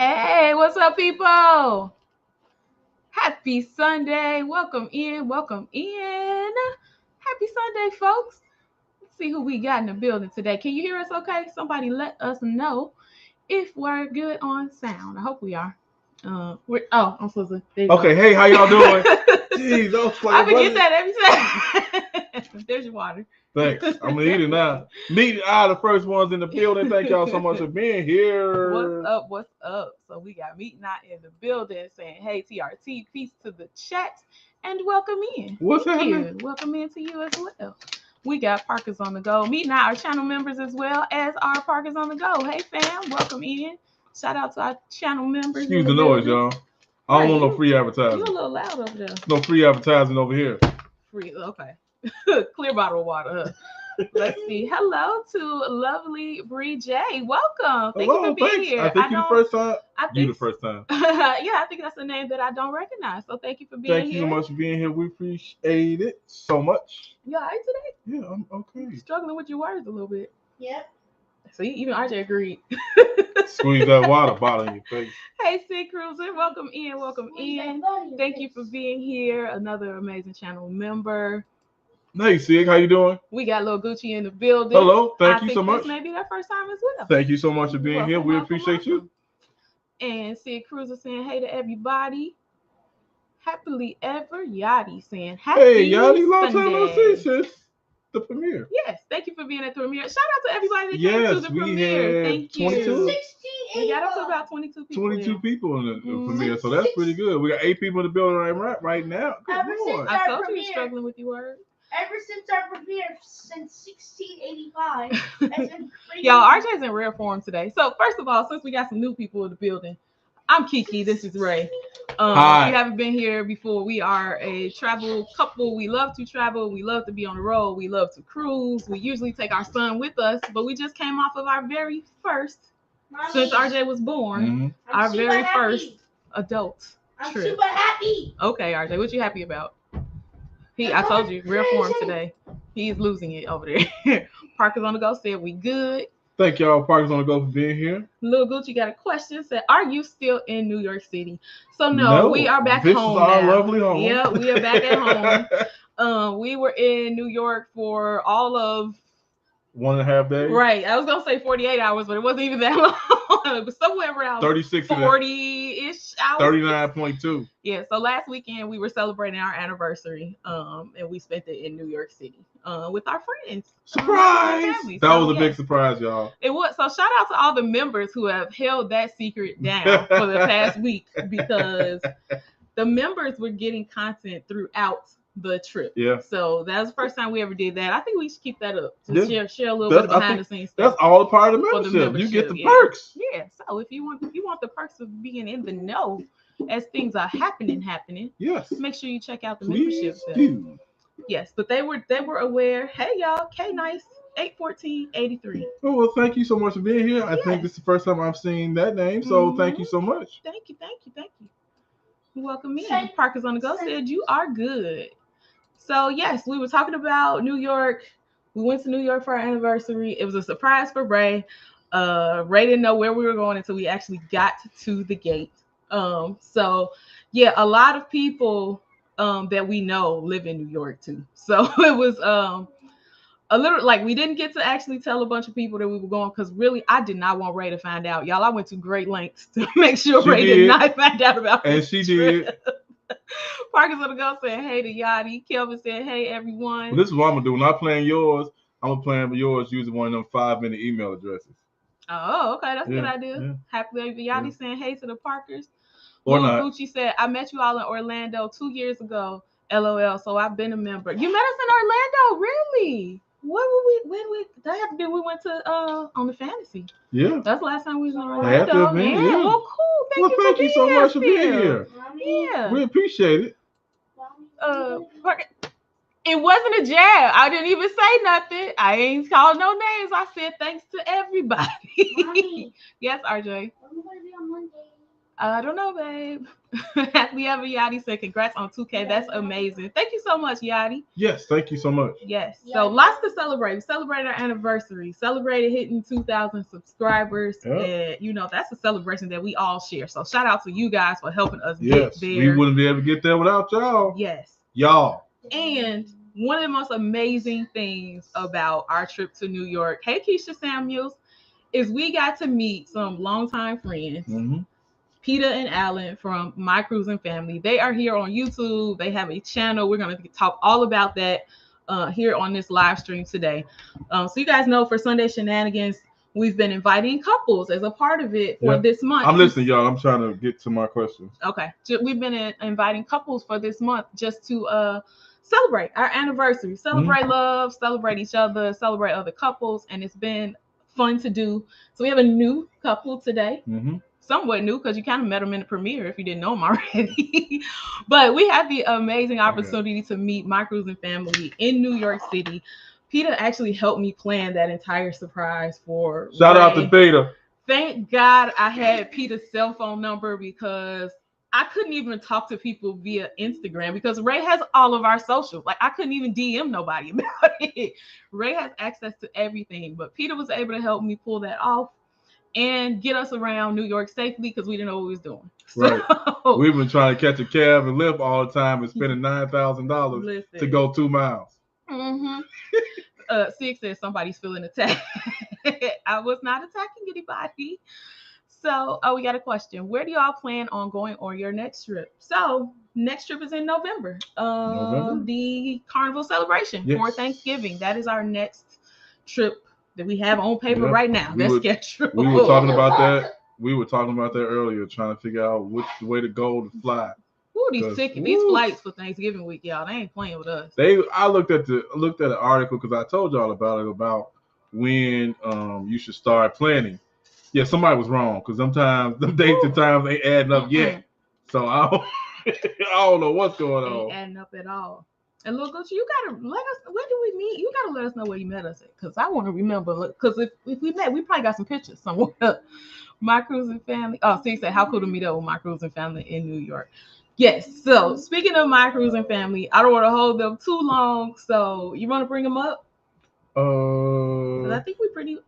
Hey, what's up, people? Happy Sunday. Welcome in. Welcome in. Happy Sunday, folks. Let's see who we got in the building today. Can you hear us okay? Somebody let us know if we're good on sound. I hope we are. I'm supposed to. Okay, hey, how y'all doing? Jeez, I forget that every time. There's your water. Thanks. I'm gonna eat it now. Meet the first ones in the building. Thank y'all so much for being here. What's up? What's up? So we got Meet Not in the building saying, hey, TRT, peace to the chat, and welcome in. What's Thank happening? you. Welcome in to you as well. We got Parkers on the go. Meet Not our channel members as well as our Parkers on the go. Hey, fam, welcome in. Shout out to our channel members. Excuse the noise, y'all. I don't want no free advertising. You're a little loud over there. No free advertising over here. Free, okay. Clear bottle of water. Let's see. Hello to lovely Bree J. Welcome. Thank you for being here. I think you're the first time. You the first time. Yeah, I think that's a name that I don't recognize. So thank you for being here. Thank you so much for being here. We appreciate it so much. You all right today? Yeah, I'm okay. Struggling with your words a little bit. Yep. See, even RJ agreed. Squeeze that water bottle in your face. Hey, Sid Cruiser. Welcome in. Welcome in. Thank you for being here. Another amazing channel member. Hey, Sig, how you doing? We got Lil Gucci in the building. Hello, thank you so much. This may be their first time as well. Thank you so much for being here. We appreciate you. And Sid Cruiser saying hey to everybody. Happily ever Yachty saying happy Hey, Yachty, long Sunday. time no see since the premiere. Yes, thank you for being at the premiere. Shout out to everybody that came to the premiere. Thank you. 22? We got up to about 22 people. 22 people in the premiere, so that's pretty good. We got 8 people in the building right now. Good Lord. I told you you're struggling with your words. Ever since our premiere, since 1685, that's been crazy. Y'all, RJ's in rare form today. So first of all, since we got some new people in the building, I'm Kiki. This is Ray. Hi. If you haven't been here before, we are a travel couple. We love to travel. We love to be on the road. We love to cruise. We usually take our son with us, but we just came off of our very first, since RJ was born, our very first adult trip. I'm super happy. Okay, RJ, what you happy about? I told you, real form today. He's losing it over there. Parkers on the go said we good. Thank y'all, Parkers on the go, for being here. Lil Gucci got a question. Said, "Are you still in New York City?" So no, we are back home. This is our lovely home. Yeah, we are back at home. We were in New York for all of 1.5 days. Right. I was gonna say 48 hours, but it wasn't even that long. It was somewhere around 36 40-ish hours. 39.2. Yeah. So last weekend we were celebrating our anniversary, and we spent it in New York City, with our friends. Surprise! That was a big surprise, y'all. It was. So shout out to all the members who have held that secret down for the past week, because the members were getting content throughout the trip. Yeah. So that was the first time we ever did that. I think we should keep that up. Just share a little bit behind the scenes stuff. That's all part of the membership. You get the perks. Yeah. So if you want the perks of being in the know as things are happening. Yes. Make sure you check out the Please membership. Do. Yes, but they were aware. Hey y'all, K Nice 81483. Oh, well, thank you so much for being here. I think this is the first time I've seen that name, so thank you so much. Thank you. Welcome in. Parkers on the go said you are good. So yes, we were talking about New York. We went to New York for our anniversary. It was a surprise for Ray. Ray didn't know where we were going until we actually got to the gate. So yeah, a lot of people that we know live in New York too. So it was a little like we didn't get to actually tell a bunch of people that we were going because really I did not want Ray to find out. Y'all, I went to great lengths to make sure She Ray did did. not find out about And this she trip. did. Parker's gonna go saying hey to Yachty. Kelvin said hey everyone. But this is what I'm gonna do. When I plan yours, I'm gonna plan yours using one of them 5-minute email addresses. Oh, okay, that's a good Yeah, idea. yeah. Happy baby Yachty saying hey to the Parkers. Or Lil not. Gucci said, I met you all in Orlando 2 years ago. LOL. So I've been a member. You met us in Orlando, really? When that had to be we went to on the fantasy. Yeah. That's the last time we was in Had to Orlando. have been, Yeah. yeah. Well, cool. Thank you so much for being still. here. Yeah. We appreciate it. Parker, it wasn't a jab. I didn't even say nothing. I ain't called no names. I said thanks to everybody. Mommy, Yes, RJ. when are we gonna be on Monday? I don't know, babe. Happy ever Yachty said congrats on 2K. That's amazing. Thank you so much, Yachty. Yes, thank you so much. Yes. So lots to celebrate. We celebrated our anniversary. Celebrated hitting 2,000 subscribers. Yep. And you know, that's a celebration that we all share. So shout out to you guys for helping us Yes, get there. we wouldn't be able to get there without y'all. Yes. Y'all. And one of the most amazing things about our trip to New York, hey Keisha Samuels, is we got to meet some longtime friends. Mm-hmm. Peta and Allan from My Cruising Family. They are here on YouTube. They have a channel. We're going to talk all about that here on this live stream today. So you guys know for Sunday Shenanigans, we've been inviting couples as a part of it for this month. I'm listening, y'all. I'm trying to get to my questions. Okay. We've been inviting couples for this month just to celebrate our anniversary, celebrate love, celebrate each other, celebrate other couples. And it's been fun to do. So we have a new couple today. Mm-hmm. Somewhat new because you kind of met them in the premiere if you didn't know them already. But we had the amazing opportunity to meet My Cruising Family in New York City. Peta actually helped me plan that entire surprise for Shout out to Peta. Thank God I had Peta's cell phone number because I couldn't even talk to people via Instagram because Ray has all of our socials. Like I couldn't even DM nobody about it. Ray has access to everything, but Peta was able to help me pull that off and get us around New York safely because we didn't know what we was doing. Right. So, we've been trying to catch a cab and live all the time and spending $9,000 to go 2 miles. Mm-hmm. Six says somebody's feeling attacked. I was not attacking anybody. So, we got a question. Where do y'all plan on going on your next trip? So, next trip is in November. The Carnival celebration for Thanksgiving. That is our next trip that we have on paper right now. That's scheduled. We were talking about that. We were talking about that earlier, trying to figure out which way to go to fly. Ooh, these flights for Thanksgiving week, y'all, they ain't playing with us. I looked at an article because I told y'all about when you should start planning. Yeah, somebody was wrong because sometimes the dates and times ain't adding up yet. So I don't know what's going on. Ain't adding up at all. And look, Gucci, you gotta let us. Where did we meet? You gotta let us know where you met us at, because I want to remember. Because if we met, we probably got some pictures somewhere. My Cruising Family. Oh, so you said how cool to meet up with My Cruising Family in New York. Yes. So speaking of My Cruising Family, I don't want to hold them too long. So you want to bring them up? I think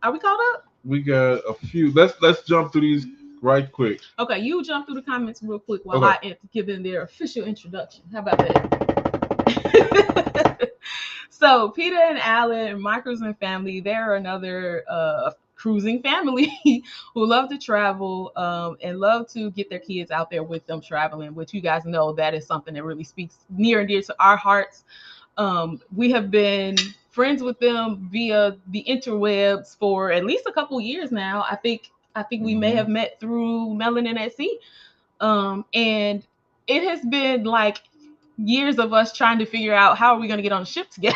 are we caught up? We got a few. Let's jump through these right quick. Okay, you jump through the comments real quick while I give them their official introduction. How about that? So Peta and Allan, My Cruising Family, they're another cruising family who love to travel and love to get their kids out there with them traveling, which you guys know that is something that really speaks near and dear to our hearts. We have been friends with them via the interwebs for at least a couple years now. I think we may have met through Melanin at Sea. And it has been like years of us trying to figure out how are we going to get on a ship together.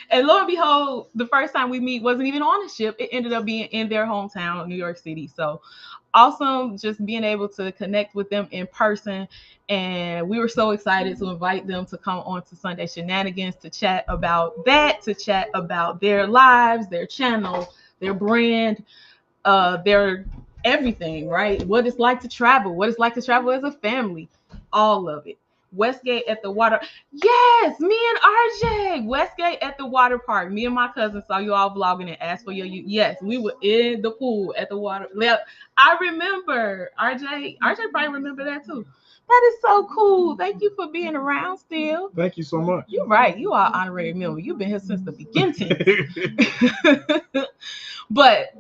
And lo and behold, the first time we meet wasn't even on a ship. It ended up being in their hometown, New York City. So awesome just being able to connect with them in person. And we were so excited to invite them to come on to Sunday Shenanigans to chat about that, to chat about their lives, their channel, their brand, their everything, right? What it's like to travel, what it's like to travel as a family, all of it. Westgate at the water. Yes, me and RJ. Westgate at the water park. Me and my cousin saw you all vlogging and asked for your. Yes, we were in the pool at the water. I remember. RJ probably remember that too. That is so cool. Thank you for being around still. Thank you so much. You're right. You are honorary member. You've been here since the beginning. But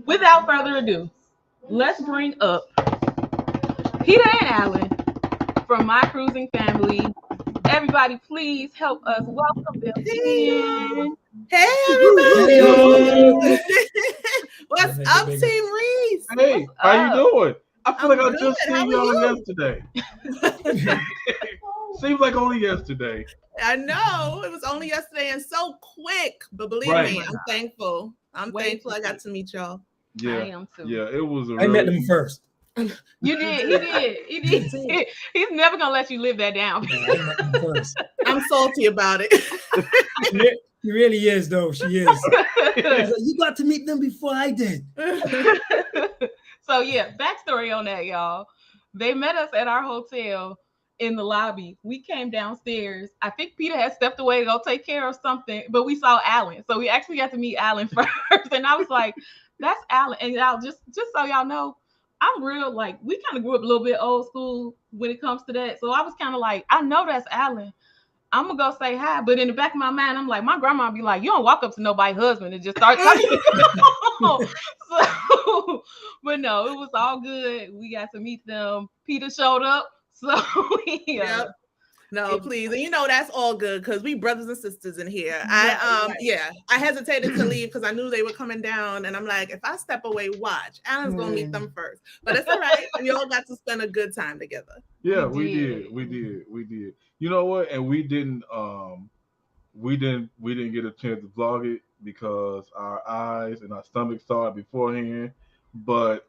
without further ado, let's bring up Peta and Allan from My Cruising Family. Everybody, please help us welcome them in. Hey, everybody! What's up, Team Reese? Hey, how you doing? I feel like I good. just How seen are y'all you? yesterday. Seems like only yesterday. I know it was only yesterday and so quick, but believe me, I'm thankful. I'm thankful I got to meet y'all. Yeah, I am too. Yeah, it was. I met them first. You did. He did. He's never gonna let you live that down. I met them first. I'm salty about it. She really is, though. She is. You got to meet them before I did. So yeah, backstory on that, y'all. They met us at our hotel in the lobby. We came downstairs. I think Peta had stepped away to go take care of something, but we saw Allan. So we actually got to meet Allan first. And I was like, that's Allan. And y'all just so y'all know, I'm real, like, we kind of grew up a little bit old school when it comes to that. So I was kind of like, I know that's Allan. I'm going to go say hi. But in the back of my mind, I'm like, my grandma be like, you don't walk up to nobody's husband and just start talking. So, but no, it was all good. We got to meet them. Peta showed up. So, yeah. Yep. No, please. And you know, that's all good because we brothers and sisters in here. Right. Yeah, I hesitated to leave because I knew they were coming down. And I'm like, if I step away, watch. Allan's going to meet them first. But it's all right. We all got to spend a good time together. Yeah, we did. You know what? And we didn't get a chance to vlog it because our eyes and our stomachs saw it beforehand. But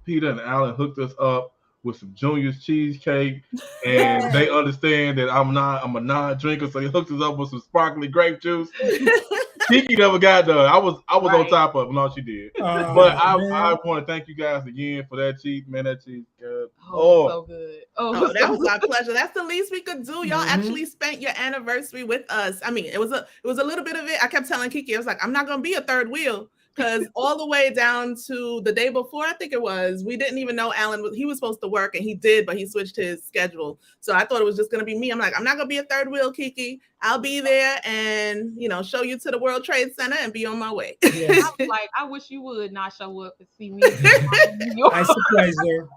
Peta and Allan hooked us up with some Junior's cheesecake, and they understand that I'm a non-drinker, so he hooked us up with some sparkling grape juice. Kiki never got done. I was on top of it. No, she did. But I want to thank you guys again for that cheese, man. That cheese, good. So good. Oh, that was our pleasure. That's the least we could do. Y'all actually spent your anniversary with us. I mean, it was a little bit of it. I kept telling Kiki, I was like, I'm not gonna be a third wheel. Because all the way down to the day before, I think it was, we didn't even know Allan he was supposed to work, and he did, but he switched his schedule. So I thought it was just going to be me. I'm like, I'm not going to be a third wheel, Kiki. I'll be there and, show you to the World Trade Center and be on my way. Yes. I was like, I wish you would not show up and see me. I surprised her.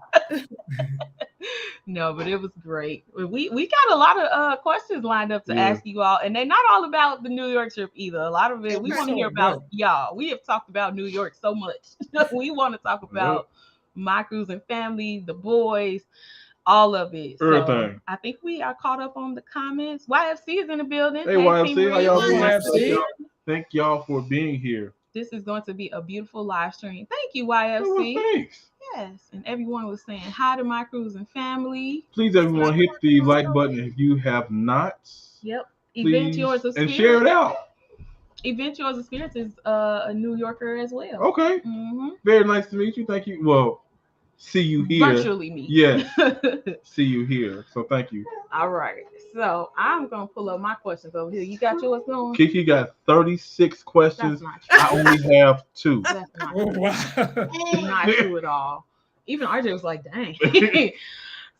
No, but it was great. We got a lot of questions lined up to ask you all, and they're not all about the New York trip either. A lot of it we want to hear about y'all. We have talked about New York so much. We want to talk about My Cruising Family, the boys, all of it. Everything. So I think we are caught up on the comments. YFC is in the building. Hey YFC, how y'all doing? YFC. Thank y'all for being here. This is going to be a beautiful live stream. Thank you, YFC. Thanks. Yes, and everyone was saying hi to My Cruising Family. Please, everyone, hit the like button if you have not. Yep. Please, Event Yours of Spirits. And share it out. Event Yours of Spirits is a New Yorker as well. Okay. Mm-hmm. Very nice to meet you. Thank you. Well, see you here. Virtually meet. Yes. See you here. So thank you. All right. So I'm going to pull up my questions over here. You got yours going? Kiki got 36 questions. That's not true. I only have 2. That's not true. Wow. Not true at all. Even RJ was like, dang.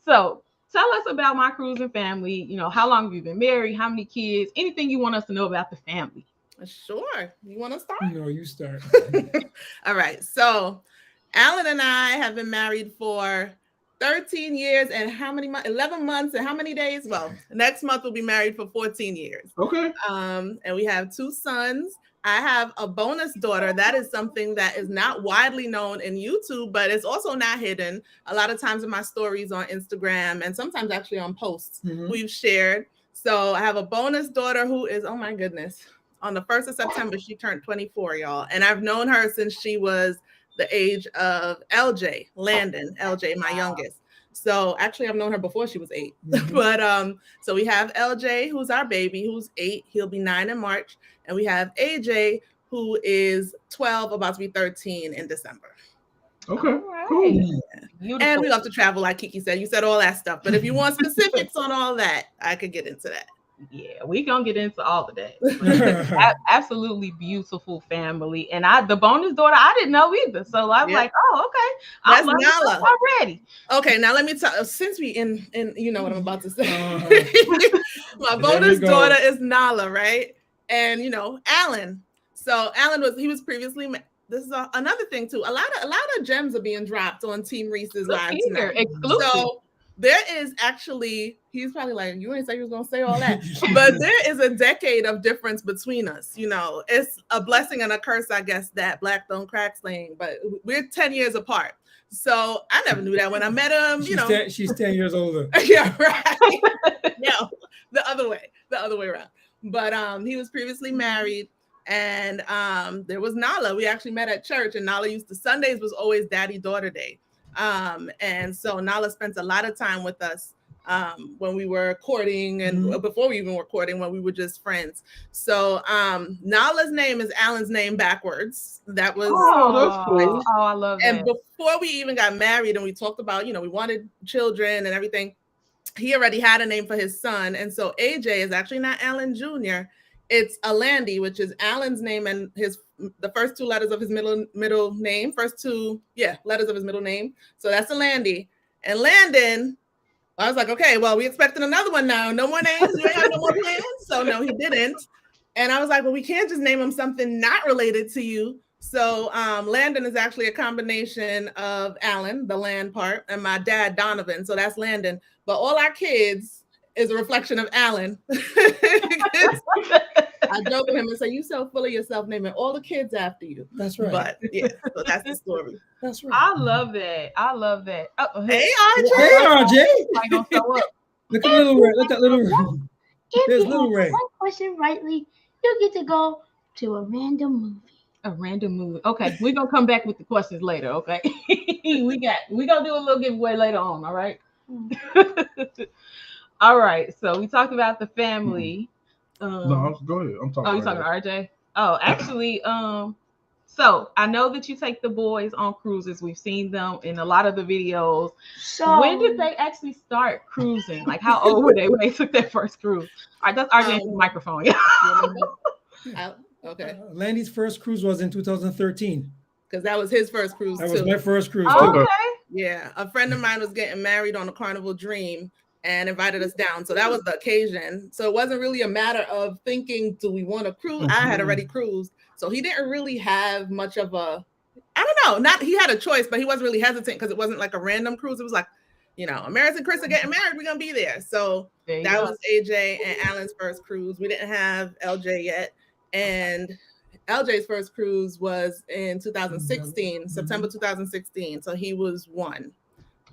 So tell us about My Cruising Family. How long have you been married? How many kids? Anything you want us to know about the family? Sure. You want to start? No, you start. All right. So Allan and I have been married for 13 years and how many months? 11 months and how many days? Well, next month we'll be married for 14 years. Okay. And we have 2 sons. I have a bonus daughter. That is something that is not widely known in YouTube, but it's also not hidden. A lot of times in my stories on Instagram and sometimes actually on posts we've shared. So I have a bonus daughter who is, oh my goodness, on the 1st of September, she turned 24, y'all. And I've known her since she was the age of LJ, Landon, LJ, my youngest. So actually I've known her before she was 8. But so we have LJ, who's our baby, who's 8. He'll be 9 in March. And we have AJ, who is 12, about to be 13 in December. Okay. All right. Cool. Beautiful. And we love to travel, like Kiki said. You said all that stuff. But if you want specifics on all that, I could get into that. Yeah, we gonna get into all of that. Absolutely beautiful family, and the bonus daughter I didn't know either. So I was like, oh, okay, I'm That's Nala already. Okay, now let me tell. Since we in you know what I'm about to say. My There we bonus go. daughter is Nala, right? And Allan. So Allan was previously. This is another thing too. A lot of gems are being dropped on Team Reese's live tonight. Exclusive. So there is actually, he's probably like, you ain't say you was gonna say all that, but there is a decade of difference between us. It's a blessing and a curse, I guess, that black don't crack slaying, but we're 10 years apart. So I never knew that when I met him. She's 10 years older. Yeah, right. No, the other way around. But he was previously married. And there was Nala. We actually met at church, and Nala Sundays was always daddy-daughter day. And so Nala spent a lot of time with us when we were courting and before we even were courting, when we were just friends. So Nala's name is Allan's name backwards. That was that's cool. Oh, I love that. And before we even got married and we talked about, we wanted children and everything, he already had a name for his son. And so AJ is actually not Allan Jr., it's Alandi, which is Allan's name and the first two letters of his middle name. First two, letters of his middle name. So that's Alandi. And Landon, I was like, okay, well, we expecting another one now. No more names. You ain't have no more plans. So no, he didn't. And I was like, well, we can't just name him something not related to you. So Landon is actually a combination of Allan, the land part, and my dad, Donovan. So that's Landon. But all our kids is a reflection of Allan. I joke with him and say, you so full of yourself naming all the kids after you. That's right. But yeah, so that's the story. That's right. I love that. Oh, hey, RJ. Hey, RJ. I gonna show up. Look at Little Ray. Look at Little Ray. If There's you Little answer Ray. one question rightly, you get to go to a random movie. A random movie. Okay, we're gonna come back with the questions later. Okay, we gonna do a little giveaway later on. All right. All right. So we talked about the family. No, go ahead. I'm talking. Oh, you're talking to RJ? Oh, actually, so I know that you take the boys on cruises. We've seen them in a lot of the videos. So when did they actually start cruising? Like, how old were they when they took their first cruise? All right, that's RJ's microphone. Okay. Landy's first cruise was in 2013. Because that was his first cruise That too. was my first cruise Oh, too. okay. Yeah, a friend of mine was getting married on a Carnival Dream and invited us down. So that was the occasion. So it wasn't really a matter of thinking, do we want to cruise? I had already cruised. So he didn't really have much of a, I don't know, he had a choice, but he wasn't really hesitant because it wasn't like a random cruise. It was like, America and Chris are getting married. We're going to be there. So that was AJ and Allan's first cruise. We didn't have LJ yet. And LJ's first cruise was in 2016, September 2016. So he was 1.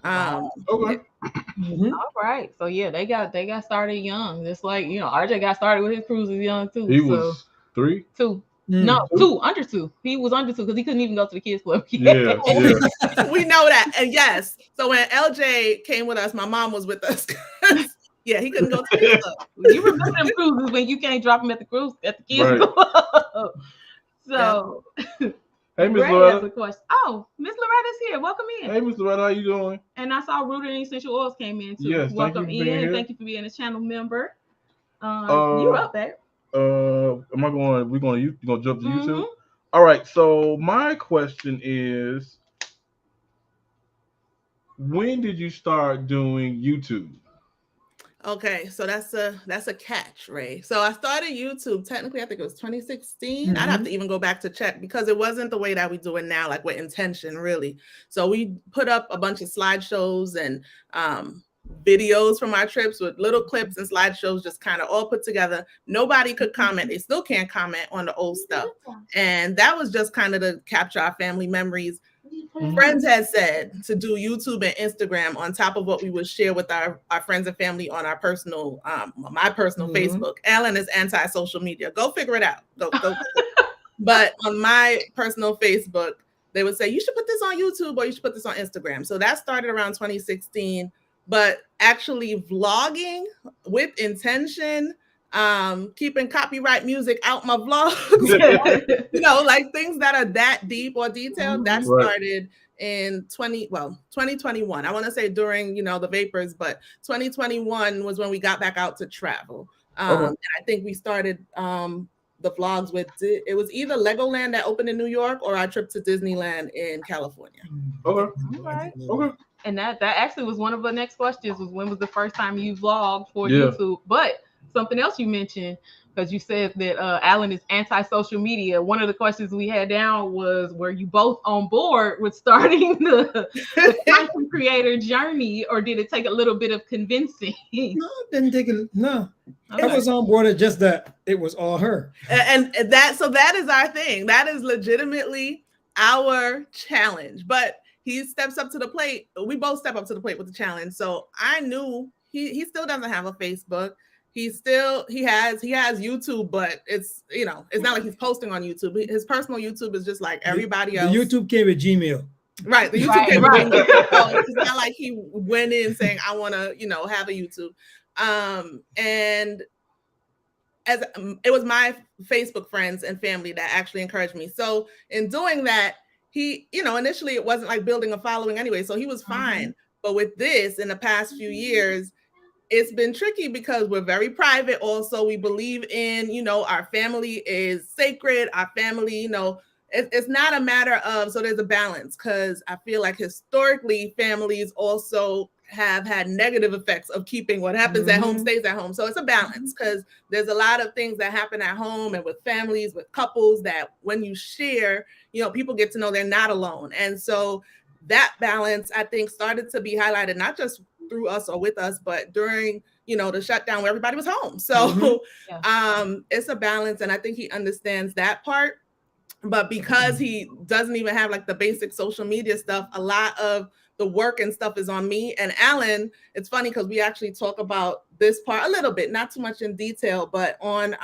Okay. All right. So yeah, they got started young. Just like, RJ got started with his cruises young too. He was 3? 2. No, 2, under 2. He was under 2 because he couldn't even go to the kids club. Yeah. We know that. And yes. So when LJ came with us, my mom was with us. Yeah, he couldn't go to the kids club. You remember them cruises when you can't drop him at the kids club. So Hey, Miss Ray Loretta. has a question. Oh, Miss Loretta's here. Welcome in. Hey, Miss Loretta, how you doing? And I saw Rooted in Essential Oils came in too. Yes, welcome thank you for being here. Thank you for being a channel member. You're up there. Am I going? You gonna jump to YouTube? All right. So my question is, when did you start doing YouTube? Okay, so that's a catch, Ray. So I started YouTube, technically, I think it was 2016. I'd have to even go back to check because it wasn't the way that we do it now, like with intention, really. So we put up a bunch of slideshows and videos from our trips with little clips and slideshows just kind of all put together. Nobody could comment. They still can't comment on the old stuff. And that was just kind of to capture our family memories. Friends had said to do YouTube and Instagram on top of what we would share with our friends and family on our personal, my personal Facebook. Allan is anti-social media. Go figure it out. Go. But on my personal Facebook, they would say, you should put this on YouTube or you should put this on Instagram. So that started around 2016. But actually vlogging with intention, keeping copyright music out my vlogs, like things that are that deep or detailed, that started in 2021. I want to say during, the vapors, but 2021 was when we got back out to travel. And I think we started the vlogs with, it was either Legoland that opened in New York or our trip to Disneyland in California. Okay. All right. Okay. And that actually was one of the next questions, was when was the first time you vlogged for YouTube? But something else you mentioned, because you said that Allan is anti-social media. One of the questions we had down was, were you both on board with starting the content creator journey, or did it take a little bit of convincing? No, it didn't take it. No, Okay. I was on board. It's just that it was all her. And that is our thing. That is legitimately our challenge. But he steps up to the plate. We both step up to the plate with the challenge. So I knew he still doesn't have a Facebook. He has YouTube, but it's it's not like he's posting on YouTube. His personal YouTube is just like everybody else. The YouTube came with Gmail. Right. The YouTube came with Gmail. So it's not like he went in saying, I want to, have a YouTube. And as it was my Facebook friends and family that actually encouraged me. So in doing that, he, initially it wasn't like building a following anyway, so he was fine. But with this, in the past few years, it's been tricky because we're very private. Also, we believe in, our family is sacred. Our family, it's not a matter of, so there's a balance, because I feel like historically families also have had negative effects of keeping what happens at home stays at home. So it's a balance, because there's a lot of things that happen at home and with families, with couples, that when you share, people get to know they're not alone. And so that balance, I think, started to be highlighted, not just through us or with us, but during, the shutdown where everybody was home. So it's a balance. And I think he understands that part. But because he doesn't even have like the basic social media stuff, a lot of the work and stuff is on me. And Allan, it's funny because we actually talk about this part a little bit, not too much in detail, but on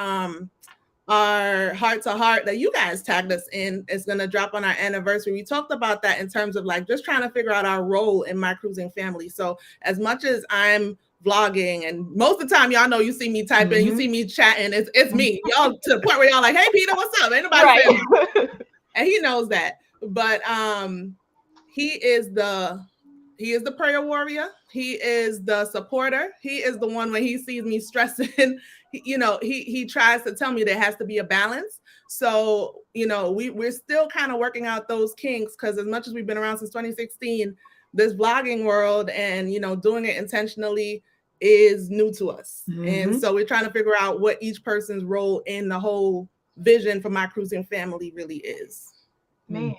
our Heart to Heart that you guys tagged us in, it's going to drop on our anniversary. We talked about that in terms of like just trying to figure out our role in my cruising family. So as much as I'm vlogging, and most of the time, y'all know, you see me typing, you see me chatting, it's me. Y'all to the point where y'all like, hey Peter, what's up? Ain't nobody saying and he knows that. But he is the prayer warrior. He is the supporter. He is the one when he sees me stressing, he tries to tell me there has to be a balance. So, we're still kind of working out those kinks, because as much as we've been around since 2016, this vlogging world and, doing it intentionally is new to us. And so we're trying to figure out what each person's role in the whole vision for my cruising family really is. Man,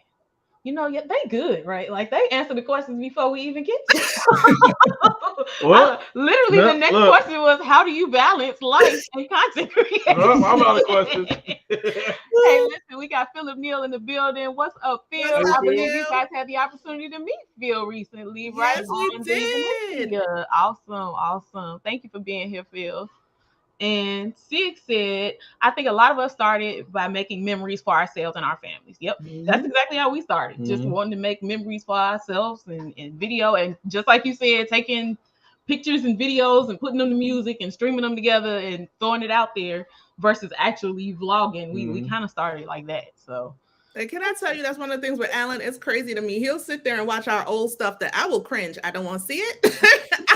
they good, right? Like, they answer the questions before we even get to it. Well, literally, the next question was, how do you balance life and content creation? I'm out of questions. Hey, listen, we got Philip Neal in the building. What's up, Phil? What's up, I believe Phil? you guys had the opportunity to meet Phil recently, right? Yes, we did. Yeah, awesome. Thank you for being here, Phil. And Sig said, I think a lot of us started by making memories for ourselves and our families. Yep. That's exactly how we started. Just wanting to make memories for ourselves and video. And just like you said, taking pictures and videos and putting them to music and streaming them together and throwing it out there versus actually vlogging. We kind of started like that. So. Hey, can I tell you, that's one of the things with Allan, it's crazy to me. He'll sit there and watch our old stuff that I will cringe. I don't want to see it.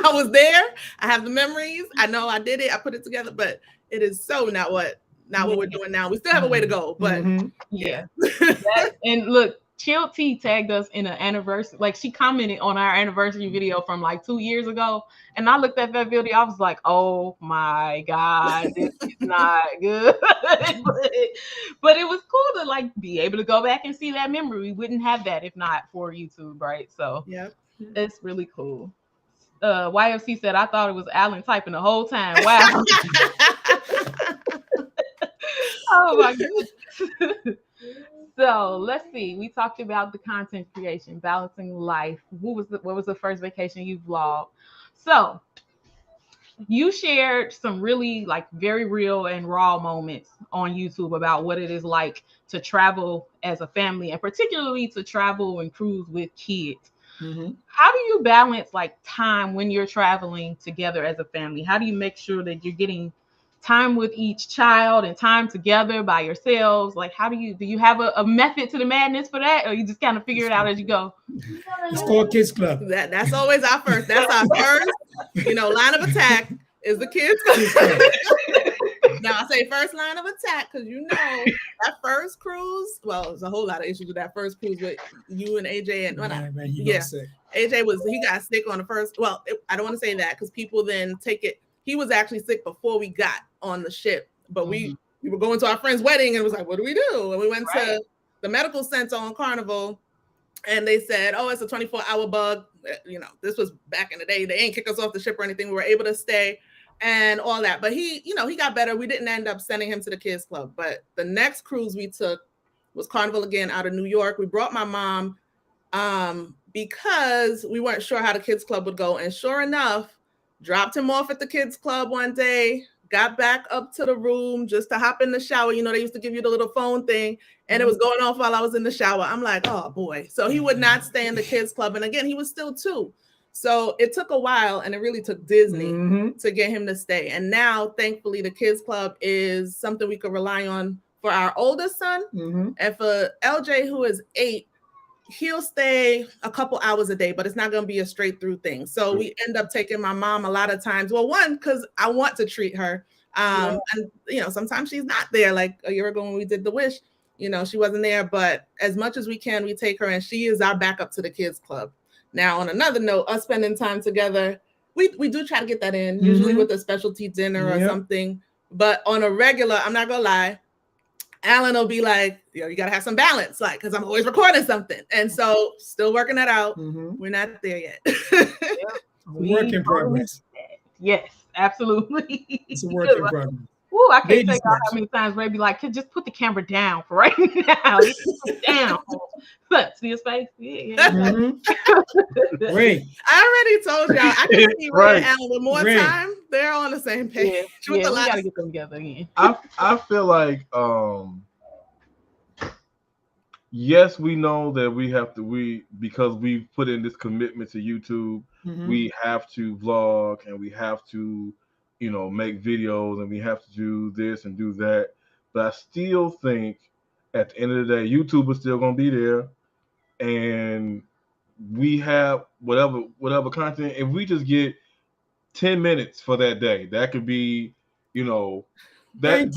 I was there. I have the memories. I know I did it. I put it together, but it is so not what we're doing now. We still have a way to go, but yeah. And look, Chill T tagged us in an anniversary. Like, she commented on our anniversary video from like 2 years ago. And I looked at that video. I was like, oh my God, this is not good. but it was cool to like be able to go back and see that memory. We wouldn't have that if not for YouTube, right? So it's really cool. YFC said, I thought it was Allan typing the whole time. Wow. Oh my goodness. So let's see. We talked about the content creation, balancing life. What was the first vacation you vlogged? So you shared some really like very real and raw moments on YouTube about what it is like to travel as a family, and particularly to travel and cruise with kids. How do you balance like time when you're traveling together as a family? How do you make sure that you're getting time with each child and time together by yourselves? Like, how do you have a method to the madness for that, or you just kind of figure it out as you go? It's called Kids Club. That's always our first. That's our first, line of attack is the kids. Now I say first line of attack because that first cruise. Well, there's a whole lot of issues with that first cruise with you and AJ and AJ he got sick on the first. Well, I don't want to say that because people then take it. He was actually sick before we got on the ship, but we were going to our friend's wedding and it was like, what do we do? And we went to the medical center on Carnival. And they said, oh, it's a 24-hour bug. This was back in the day. They ain't kick us off the ship or anything. We were able to stay and all that. But he got better. We didn't end up sending him to the kids club. But the next cruise we took was Carnival again out of New York. We brought my mom because we weren't sure how the kids club would go. And sure enough, dropped him off at the kids club one day, got back up to the room just to hop in the shower. They used to give you the little phone thing. And it was going off while I was in the shower. I'm like, oh boy. So he would not stay in the kids club. And again, he was still 2. So it took a while and it really took Disney to get him to stay. And now, thankfully, the kids club is something we could rely on for our oldest son. And for LJ, who is 8, he'll stay a couple hours a day, but it's not going to be a straight through thing. So we end up taking my mom a lot of times. Well, one, because I want to treat her. And sometimes she's not there. Like a year ago when we did the Wish, she wasn't there, but as much as we can, we take her and she is our backup to the kids club. Now, on another note, us spending time together, we do try to get that in, usually with a specialty dinner or something. But on a regular, I'm not going to lie, Allan will be like, you got to have some balance, like, because I'm always recording something. And so still working that out. We're not there yet. Work in progress. Yes, absolutely. It's a work in progress. Ooh, I can't tell you how many times Ray be like, just put the camera down for right now. Just put it down. Look, see his face? Yeah. Ray. I already told y'all, I can see Ray and Allan with more time. They're on the same page. Yeah, we got to get them together again. I feel like, yes, we know that we have to, because we've put in this commitment to YouTube, we have to vlog and we have to, make videos and we have to do this and do that. But I still think at the end of the day, YouTube is still going to be there. And we have whatever content. If we just get 10 minutes for that day, that could be, we add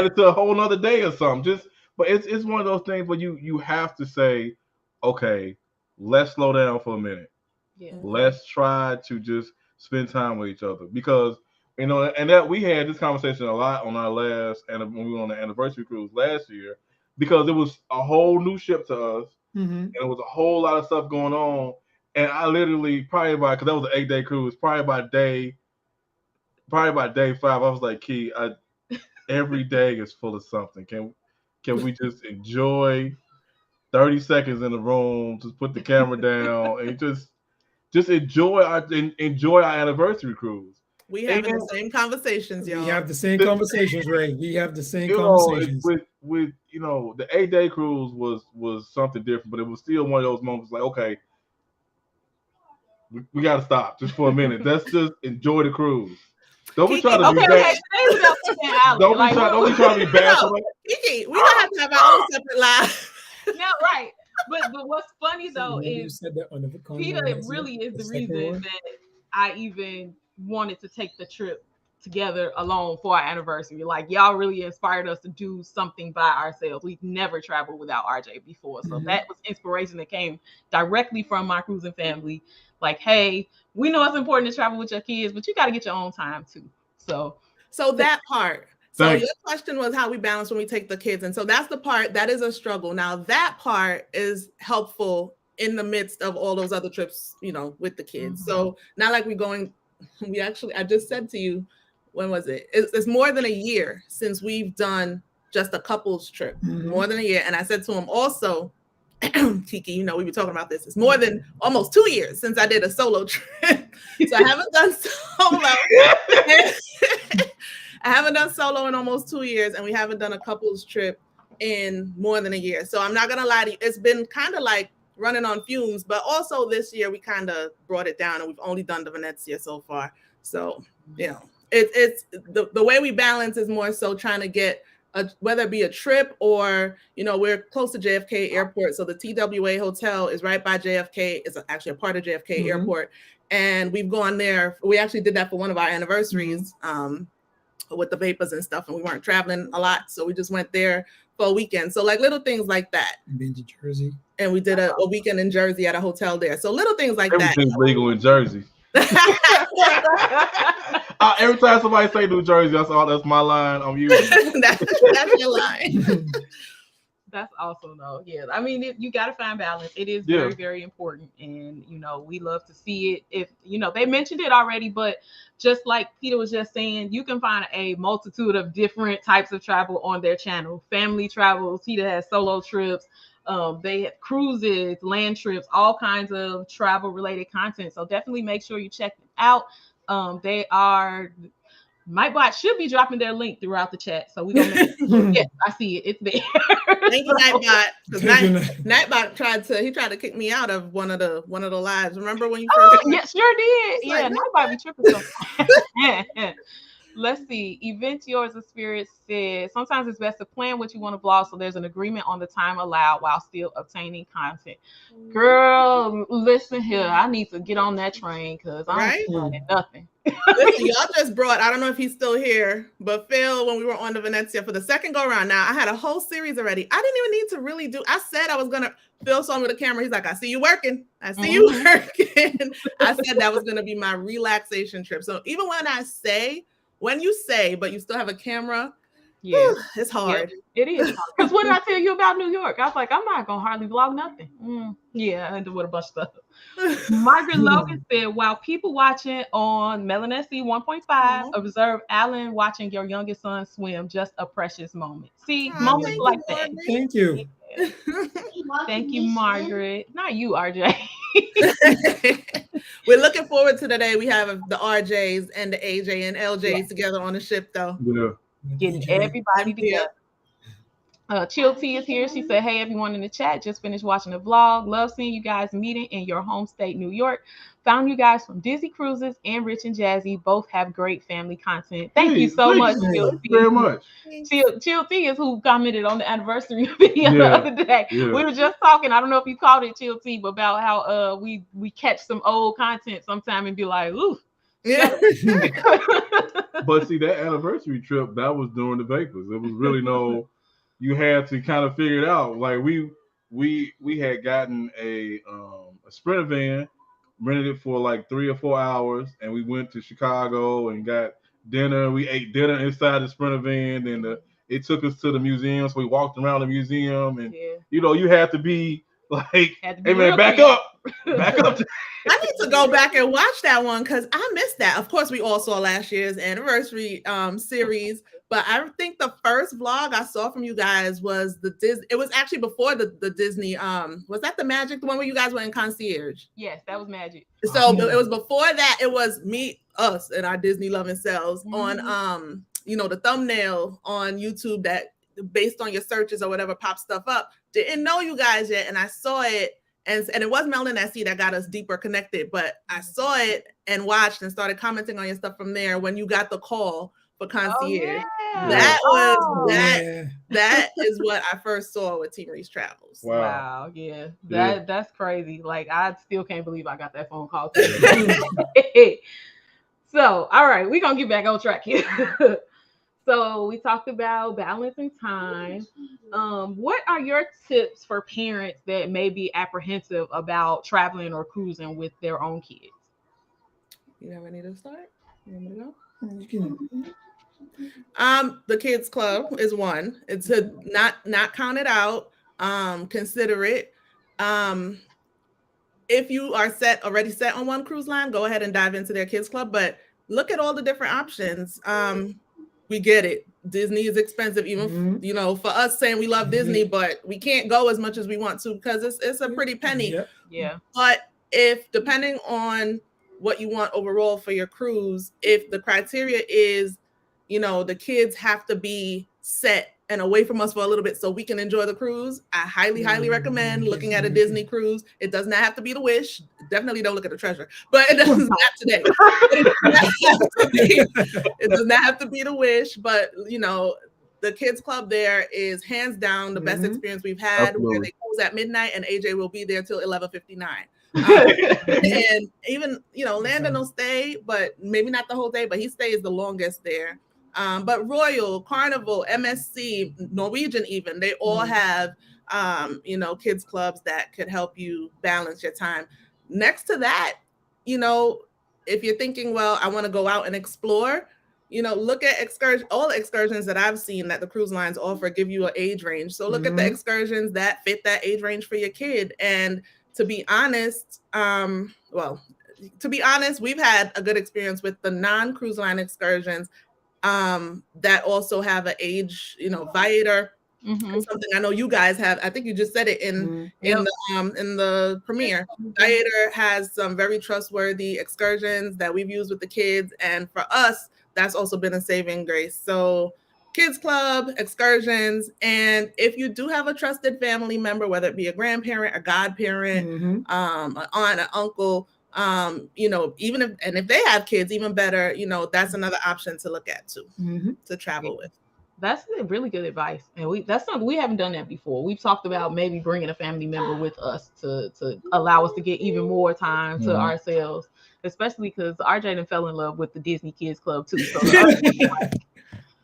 it to a whole nother day or something. But it's one of those things where you have to say, okay, let's slow down for a minute. Yeah. Let's try to just spend time with each other, because and that we had this conversation a lot on our last, and when we were on the anniversary cruise last year, because it was a whole new ship to us, and it was a whole lot of stuff going on, and I literally because that was an 8-day cruise, probably by day 5, I was like, Key, every day is full of something. Can we just enjoy 30 seconds in the room, just put the camera down and just enjoy our anniversary cruise. We having the same conversations, y'all. We have the same conversations, Ray. We have the same conversations. With the 8-day cruise was something different, but it was still one of those moments like, okay, we got to stop just for a minute. Let's just enjoy the cruise. Don't be trying to be bad. Don't be trying to be bad. We don't have to have our own separate lives. No, right. But what's funny though is Peta really is the reason that I even wanted to take the trip together alone for our anniversary. Like, y'all really inspired us to do something by ourselves. We've never traveled without RJ before. So that was inspiration that came directly from my cruising family. Like, hey, we know it's important to travel with your kids, but you got to get your own time too. So that part. So your question was how we balance when we take the kids. And so that's the part that is a struggle. Now that part is helpful in the midst of all those other trips, with the kids. So not like I just said to you, when was it? It's more than a year since we've done just a couples trip, more than a year. And I said to him also, Kiki, we were talking about this. It's more than almost 2 years since I did a solo trip. So I haven't done solo. I haven't done solo in almost 2 years, and we haven't done a couples trip in more than a year. So I'm not going to lie to you. It's been kind of like running on fumes, but also this year we kind of brought it down, and we've only done the Venezia so far. So, it's the way we balance is more so trying to get whether it be a trip or, you know, we're close to JFK Airport. So the TWA Hotel is right by JFK. It's actually a part of JFK Airport. And we've gone there. We actually did that for one of our anniversaries with the vapors and stuff. And we weren't traveling a lot. So we just went there for a weekend. So like little things like that. Been to Jersey. And we did a weekend in Jersey at a hotel there. So little things like Everything's that. legal in Jersey. Every time somebody say New Jersey, that's my line. I'm using. That's your line. That's awesome, though. Yeah, I mean, you got to find balance. It is very, very important, and you know, we love to see it. If you know, they mentioned it already, but just like Peter was just saying, you can find a multitude of different types of travel on their channel. Family travels. Peter has solo trips. They have cruises, land trips, all kinds of travel related content. So definitely make sure you check them out. They are. Mightbot should be dropping their link throughout the chat. So we're gonna yes, I see it. It's there. Thank you, Nightbot. Nightbot tried to kick me out of one of the lives. Remember when you first yeah, sure did. Yeah, Nightbot be tripping. Let's see. Event Yours of Spirit says sometimes it's best to plan what you want to vlog so there's an agreement on the time allowed while still obtaining content. Girl, listen here. I need to get on that train because I'm planning nothing. Listen, y'all just brought, I don't know if he's still here, but Phil, when we were on the Venezia for the second go around, now I had a whole series already. I didn't even need to really do, I said I was going to, Phil saw me with the camera. He's like, I see you working. I see you working. I said that was going to be my relaxation trip. So even when you say, but you still have a camera, it's hard. It is. Because what did I tell you about New York? I was like, I'm not going to hardly vlog nothing. Yeah, and with a bunch of stuff. Margaret Logan said, while people watching on Melanessi 1.5 observe Allan watching your youngest son swim, just a precious moment. See, moments like that. Thank you. Thank you, Margaret. Not you, RJ. We're looking forward to the day we have the RJs and the AJ and LJs together on the ship, though. Yeah. Getting everybody together. Chill T is here. She said, hey, everyone in the chat. Just finished watching the vlog. Love seeing you guys meeting in your home state, New York. Found you guys from Disney Cruises and Rich and Jazzy. Both have great family content. Thank you so much, Chill T. Very much. Chill T is who commented on the anniversary video the other day. Yeah. We were just talking. I don't know if you called it, Chill T, but about how we catch some old content sometime and be like, ooh. Yeah. But see, that anniversary trip, that was during the vapors. It was really you had to kind of figure it out. Like we had gotten a Sprinter van, rented it for like 3 or 4 hours, and we went to Chicago and got dinner. We ate dinner inside the Sprinter van, and it took us to the museum. So we walked around the museum, and you had to be like, hey man, back up. I need to go back and watch that one because I missed that. Of course, we all saw last year's anniversary series, but I think the first vlog I saw from you guys was the Disney. It was actually before the Disney. Was that the Magic, the one where you guys were in concierge? Yes, that was Magic. So it was before that. It was us, and our Disney loving selves on the thumbnail on YouTube that based on your searches or whatever pop stuff up. Didn't know you guys yet, and I saw it. And it was Melanessi that got us deeper connected, but I saw it and watched and started commenting on your stuff from there when you got the call for concierge. That is what I first saw with Team Reese Travels. Wow. Yeah. That's crazy. Like, I still can't believe I got that phone call. So, all right, we're gonna get back on track here. So we talked about balancing time. What are your tips for parents that may be apprehensive about traveling or cruising with their own kids? You have any to start? You want me to go? The kids club is one. It's to not count it out. Consider it. If you are already set on one cruise line, go ahead and dive into their kids club. But look at all the different options. We get it. Disney is expensive, even for us saying we love Disney, but we can't go as much as we want to because it's a pretty penny. Yeah. But depending on what you want overall for your cruise, if the criteria is, the kids have to be set and away from us for a little bit so we can enjoy the cruise, I highly recommend looking at a Disney cruise. It does not have to be the Wish. Definitely don't look at the Treasure, but it does not today. It does not have to be the Wish, but you know, the kids club there is hands down the best experience we've had. Where they close at midnight and AJ will be there till 11:59. And even, you know, Landon will stay, but maybe not the whole day, but he stays the longest there. But Royal, Carnival, MSC, Norwegian, even, they all have, you know, kids clubs that could help you balance your time. Next to that, you know, if you're thinking, well, I want to go out and explore, you know, look at all the excursions that I've seen that the cruise lines offer give you an age range. So look at the excursions that fit that age range for your kid. And to be honest, we've had a good experience with the non-cruise line excursions that also have an age, you know, Viator. Something I know you guys have. I think you just said it in the premiere. Viator has some very trustworthy excursions that we've used with the kids, and for us, that's also been a saving grace. So kids club, excursions, and if you do have a trusted family member, whether it be a grandparent, a godparent, an aunt, an uncle, you know, if they have kids, even better, you know, that's another option to look at too, to travel with. That's really good advice, and that's something we haven't done that before. We've talked about maybe bringing a family member with us to allow us to get even more time to ourselves, especially because RJ done fell in love with the Disney Kids Club too. So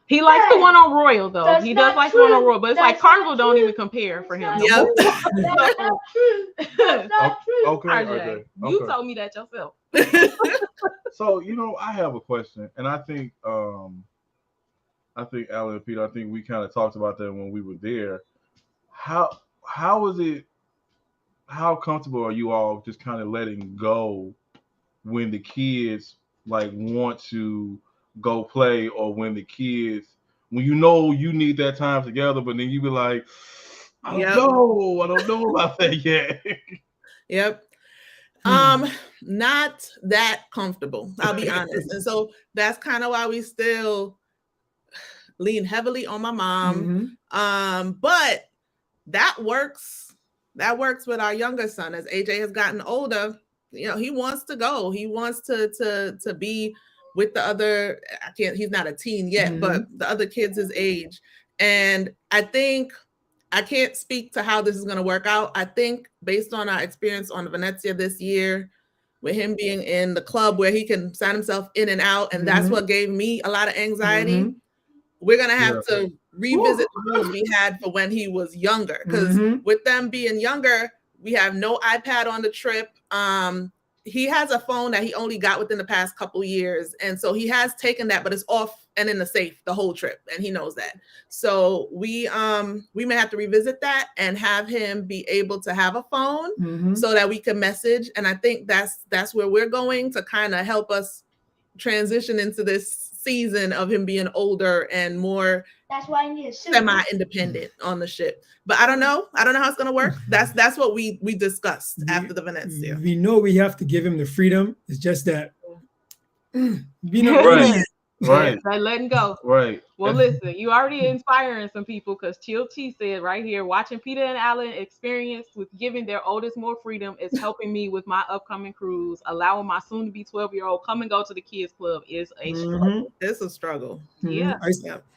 he likes the one on Royal though. He does like the one on Royal, but it's like Carnival don't even compare for him. Yep. That's not true. That's not true. Okay, RJ, you told me that yourself. So, you know, I have a question, and I think Alan and Peter, I think we kind of talked about that when we were there. How is it? How comfortable are you all just kind of letting go when the kids like want to go play, or when you know you need that time together, but then you be like, I don't know about that yet. Yep. Not that comfortable, I'll be honest. And so that's kind of why we still lean heavily on my mom. But that works with our younger son. As AJ has gotten older, you know, he wants to go. He wants to be with the other, he's not a teen yet, but the other kids his age. And I think, I can't speak to how this is going to work out. I think based on our experience on Venezia this year, with him being in the club where he can sign himself in and out, and that's what gave me a lot of anxiety. We're going to have to revisit the rules we had for when he was younger, because with them being younger, we have no iPad on the trip. He has a phone that he only got within the past couple years. And so he has taken that, but it's off and in the safe the whole trip. And he knows that. So we may have to revisit that and have him be able to have a phone so that we can message. And I think that's where we're going to kind of help us transition into this season of him being older and more That's why I need a suit. semi-independent on the ship. But I don't know how it's gonna work. That's what we discussed after the Venezia. We know we have to give him the freedom. It's just that Right. Like letting go. Right. Well, listen, you already inspiring some people, because Chill Chi said right here, watching Peta and Allan experience with giving their oldest more freedom is helping me with my upcoming cruise. Allowing my soon-to-be 12-year-old come and go to the kids club is a struggle. It's a struggle. Yeah.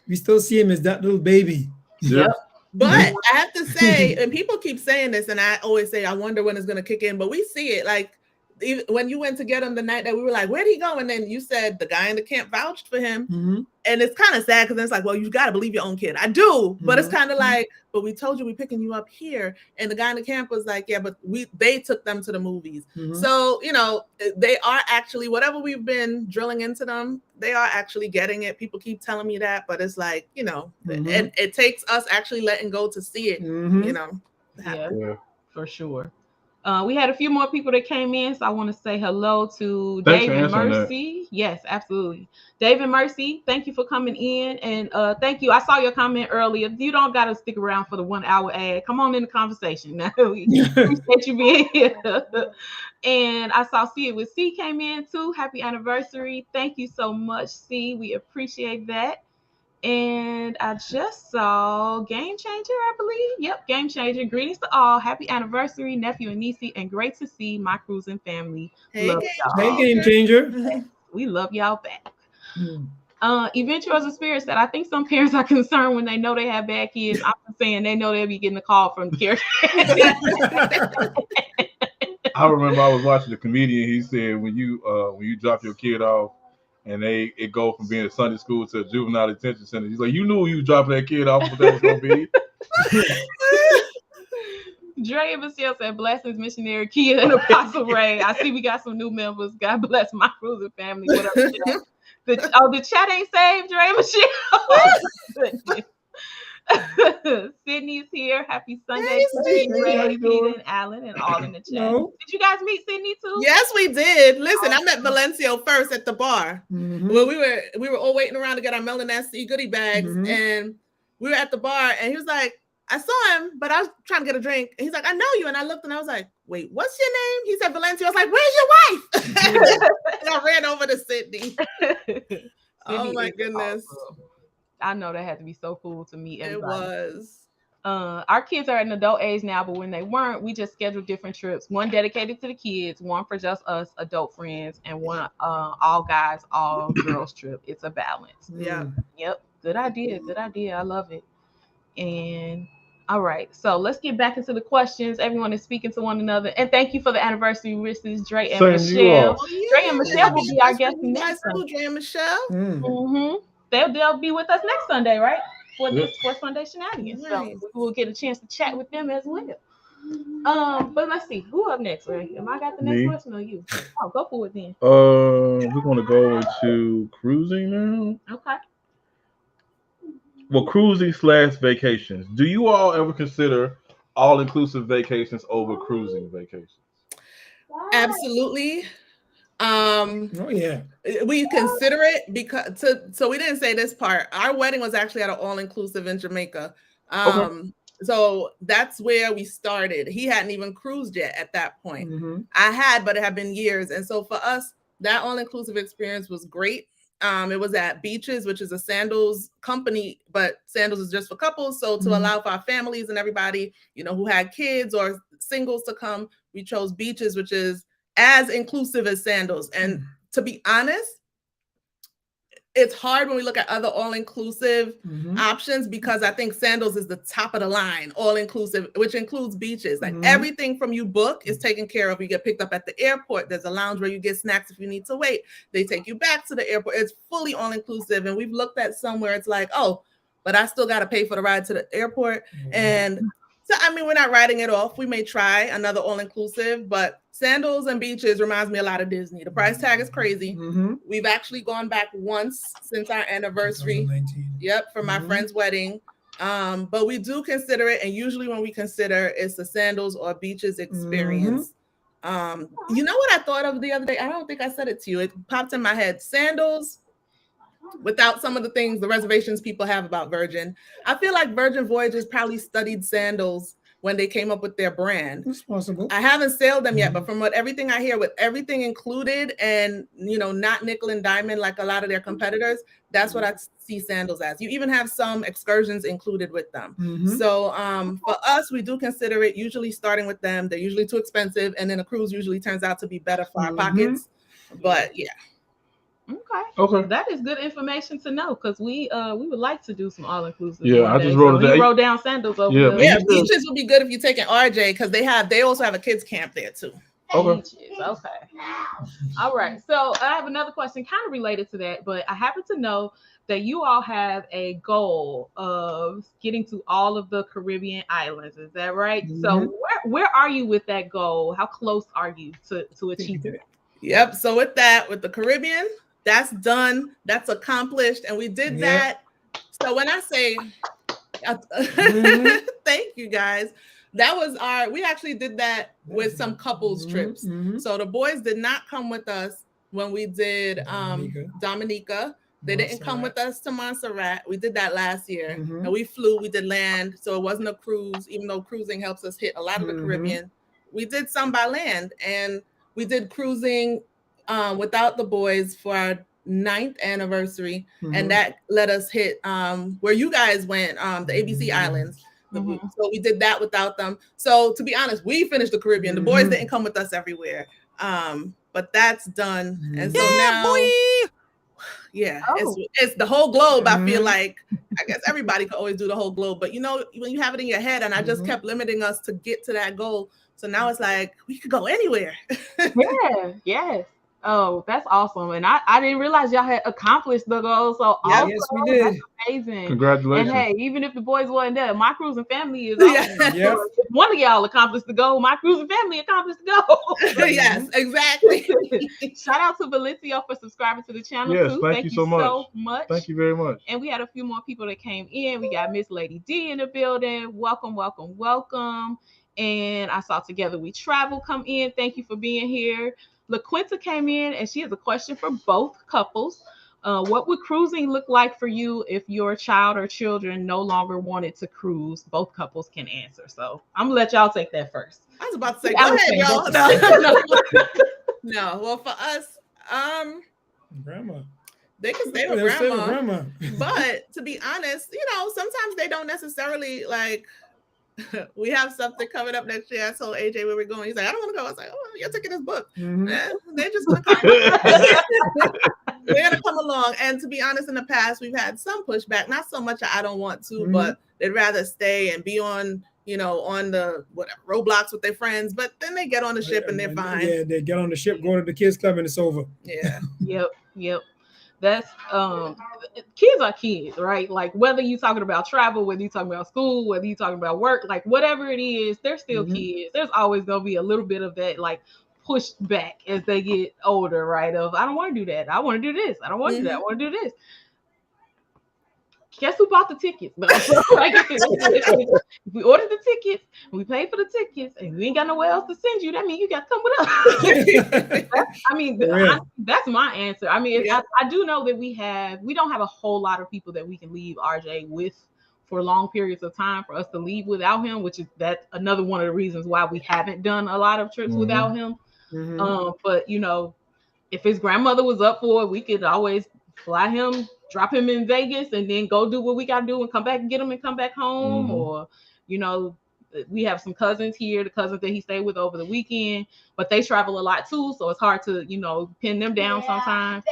We still see him as that little baby. Yep. But I have to say, and people keep saying this, and I always say, I wonder when it's going to kick in, but we see it. Like, even when you went to get him the night that we were like, where'd he go? And then you said the guy in the camp vouched for him. And it's kind of sad, because it's like, well, you got to believe your own kid. I do. But it's kind of like, but we told you we're picking you up here. And the guy in the camp was like, yeah, but they took them to the movies. So, you know, they are actually, whatever we've been drilling into them, they are actually getting it. People keep telling me that, but it's like, you know, and it takes us actually letting go to see it, you know. Yeah, for sure. We had a few more people that came in, so I want to say hello to David Mercy. Yes, absolutely. David Mercy, thank you for coming in, and thank you. I saw your comment earlier. You don't got to stick around for the 1 hour ad. Come on in the conversation. Now we appreciate you being here. And I saw See It With C came in too. Happy anniversary. Thank you so much, C. We appreciate that. And I just saw Game Changer, I believe. Yep, Game Changer. Greetings to all. Happy anniversary, nephew and niece, and great to see my cruising family. Hey, Love Game y'all. Hey, game changer. We love y'all back. Hmm. Eventuals of Spirit said, I think some parents are concerned when they know they have bad kids. I'm just saying they know they'll be getting a call from the caregiver. I remember I was watching a comedian. He said when you drop your kid off and it go from being a Sunday school to a juvenile detention center. He's like, you knew you dropping that kid off what that was gonna be. Dre and Michelle said, blessings, missionary Kia and Apostle Ray. I see we got some new members. God bless my cruising family. What up, Michelle? The chat ain't saved, Dre and Michelle. Sydney's here. Happy Sunday to Sydney. Ray, How you Peta, doing? and Allan, and all in the chat. No. Did you guys meet Sydney too? Yes, we did. Listen, I met Valencio first at the bar. Mhm. Well, we were all waiting around to get our Melon SC goodie bags, Mhm. and we were at the bar, and he was like, I saw him, but I was trying to get a drink. And he's like, I know you. And I looked and I was like, wait, what's your name? He said Valencio. I was like, where's your wife? And I ran over to Sydney. Oh my goodness. Awesome. I know that had to be so cool to meet everybody. It was. Our kids are at an adult age now, but when they weren't, we just scheduled different trips. One dedicated to the kids, one for just us adult friends, and one all guys, all girls trip. It's a balance. Yeah. Yep. Good idea. Good idea. I love it. And all right, so let's get back into the questions. Everyone is speaking to one another, and thank you for the anniversary wishes, Dre and Same to you Michelle. all. Oh, yeah. Dre and Michelle will be our guests Happy next anniversary, Sunday. Dre and Michelle. Mm-hmm. They'll be with us next Sunday, right? For Yep. for Sunday Shenanigans. Nice. So we will get a chance to chat with them as well. But let's see, who up next, Ray? Am I got the next Me. question or you? Oh, go for it then. We're gonna go into cruising now. Okay. Well, cruising / vacations. Do you all ever consider all-inclusive vacations over cruising vacations? Absolutely. Oh yeah. We consider it because so we didn't say this part. Our wedding was actually at an all-inclusive in Jamaica. So that's where we started. He hadn't even cruised yet at that point. Mhm. I had, but it had been years. And so for us, that all-inclusive experience was great. It was at Beaches, which is a sandals company, but sandals is just for couples. So to Mhm. allow for our families and everybody, who had kids or singles to come, we chose Beaches, which is as inclusive as sandals. And to be honest, it's hard when we look at other all-inclusive options because I think sandals is the top of the line, all-inclusive, which includes Beaches. Like everything from you book is taken care of. You get picked up at the airport. There's a lounge where you get snacks if you need to wait. They take you back to the airport. It's fully all-inclusive. And we've looked at somewhere it's like, oh, but I still got to pay for the ride to the airport. And so, I mean, we're not writing it off. We may try another all-inclusive, but sandals and Beaches reminds me a lot of Disney. The price tag is crazy. We've actually gone back once since our anniversary. 2019. Yep, for my friend's wedding. But we do consider it, and usually when we consider it's the sandals or Beaches experience. You know what I thought of the other day? I don't think I said it to you. It popped in my head. Sandals without some of the things, the reservations people have about Virgin. I feel like Virgin Voyages probably studied sandals when they came up with their brand. It's possible. I haven't sailed them yet, but from everything I hear, with everything included and, not nickel and diamond like a lot of their competitors, that's what I see sandals as. You even have some excursions included with them. So for us, we do consider it usually starting with them. They're usually too expensive, and then a cruise usually turns out to be better for our pockets. But yeah. Okay. That is good information to know because we would like to do some all inclusive. Yeah, I just wrote it down. He wrote down sandals over Yeah, there. Yeah, Beaches would be good if you're taking RJ because they also have a kids camp there too. Okay. Beaches. Okay. All right. So I have another question kind of related to that, but I happen to know that you all have a goal of getting to all of the Caribbean islands. Is that right? So where are you with that goal? How close are you to achieving it? Yep. So with the Caribbean, that's done. That's accomplished. And we did that. So when I say, thank you guys. That was we actually did that with some couples trips. So the boys did not come with us when we did Dominica. They didn't come with us to Montserrat. We did that last year. And we flew, we did land. So it wasn't a cruise, even though cruising helps us hit a lot of the Caribbean. We did some by land, and we did cruising without the boys for our 9th anniversary, and that let us hit where you guys went, the ABC Islands. So we did that without them. So to be honest, we finished the Caribbean. The boys didn't come with us everywhere. But that's done. And so now, it's the whole globe. I feel like, I guess everybody could always do the whole globe, but you know, when you have it in your head, and I just kept limiting us to get to that goal. So now it's like, we could go anywhere. Yes. Oh, that's awesome. And I didn't realize y'all had accomplished the goal. So yes, we did. That's amazing. Congratulations. And hey, even if the boys wasn't there, my cruising family is awesome. If one of y'all accomplished the goal, my cruising family accomplished the goal. Yes, exactly. Shout out to Valencia for subscribing to the channel too. Thank you so much. Thank you very much. And we had a few more people that came in. We got Miss Lady D in the building. Welcome. And I saw Together We Travel come in. Thank you for being here. LaQuinta came in, and she has a question for both couples. What would cruising look like for you if your child or children no longer wanted to cruise? Both couples can answer. So I'm gonna let y'all take that first. I was about to say, go ahead, y'all. No. Well, for us, grandma. They can stay with grandma. But to be honest, you know, sometimes they don't necessarily like. We have something coming up next year. I told AJ where we're going. He's like, I don't want to go. I was like, oh, your ticket is booked. They're just gonna come. They're gonna come along. And to be honest, in the past, we've had some pushback. Not so much I don't want to, but they'd rather stay and be on, you know, on the whatever Roblox with their friends. But then they get on the ship and they're fine. Yeah, they get on the ship, go to the kids club, and it's over. Yeah. Yep. That's kids are kids, right? Like whether you're talking about travel, whether you're talking about school, whether you're talking about work, like whatever it is, they're still kids. There's always gonna be a little bit of that like pushed back as they get older, right? Of I don't want to do that. I want to do this. I don't want to do that. I want to do this. Guess who bought the tickets? If we ordered the tickets, we paid for the tickets, and we ain't got nowhere else to send you, that means you got to come with us. That's my answer. I mean, I do know that we don't have a whole lot of people that we can leave RJ with for long periods of time for us to leave without him, which is that another one of the reasons why we haven't done a lot of trips without him. But you know, if his grandmother was up for it, we could always fly him, drop him in Vegas, and then go do what we got to do and come back and get him and come back home. Or, you know, we have some cousins here, the cousins that he stayed with over the weekend, but they travel a lot too. So it's hard to, you know, pin them down sometimes.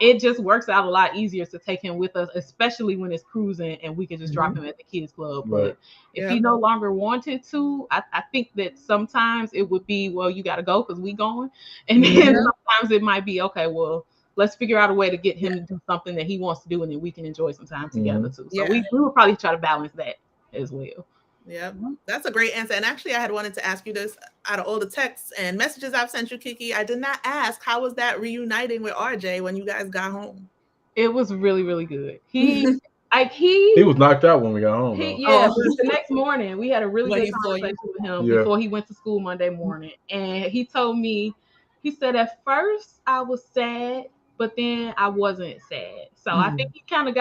It just works out a lot easier to take him with us, especially when it's cruising and we can just drop him at the kids club. But if he no longer wanted to, I think that sometimes it would be, well, you got to go because we going. And then sometimes it might be, okay, well, let's figure out a way to get him to do something that he wants to do, and then we can enjoy some time together too. So we will probably try to balance that as well. Yeah, that's a great answer. And actually, I had wanted to ask you this out of all the texts and messages I've sent you, Kiki. I did not ask, how was that reuniting with RJ when you guys got home? It was really, really good. He was knocked out when we got home. The next morning we had a really good conversation with him before he went to school Monday morning, and he told me, he said, at first I was sad, but then I wasn't sad. So I think he kind of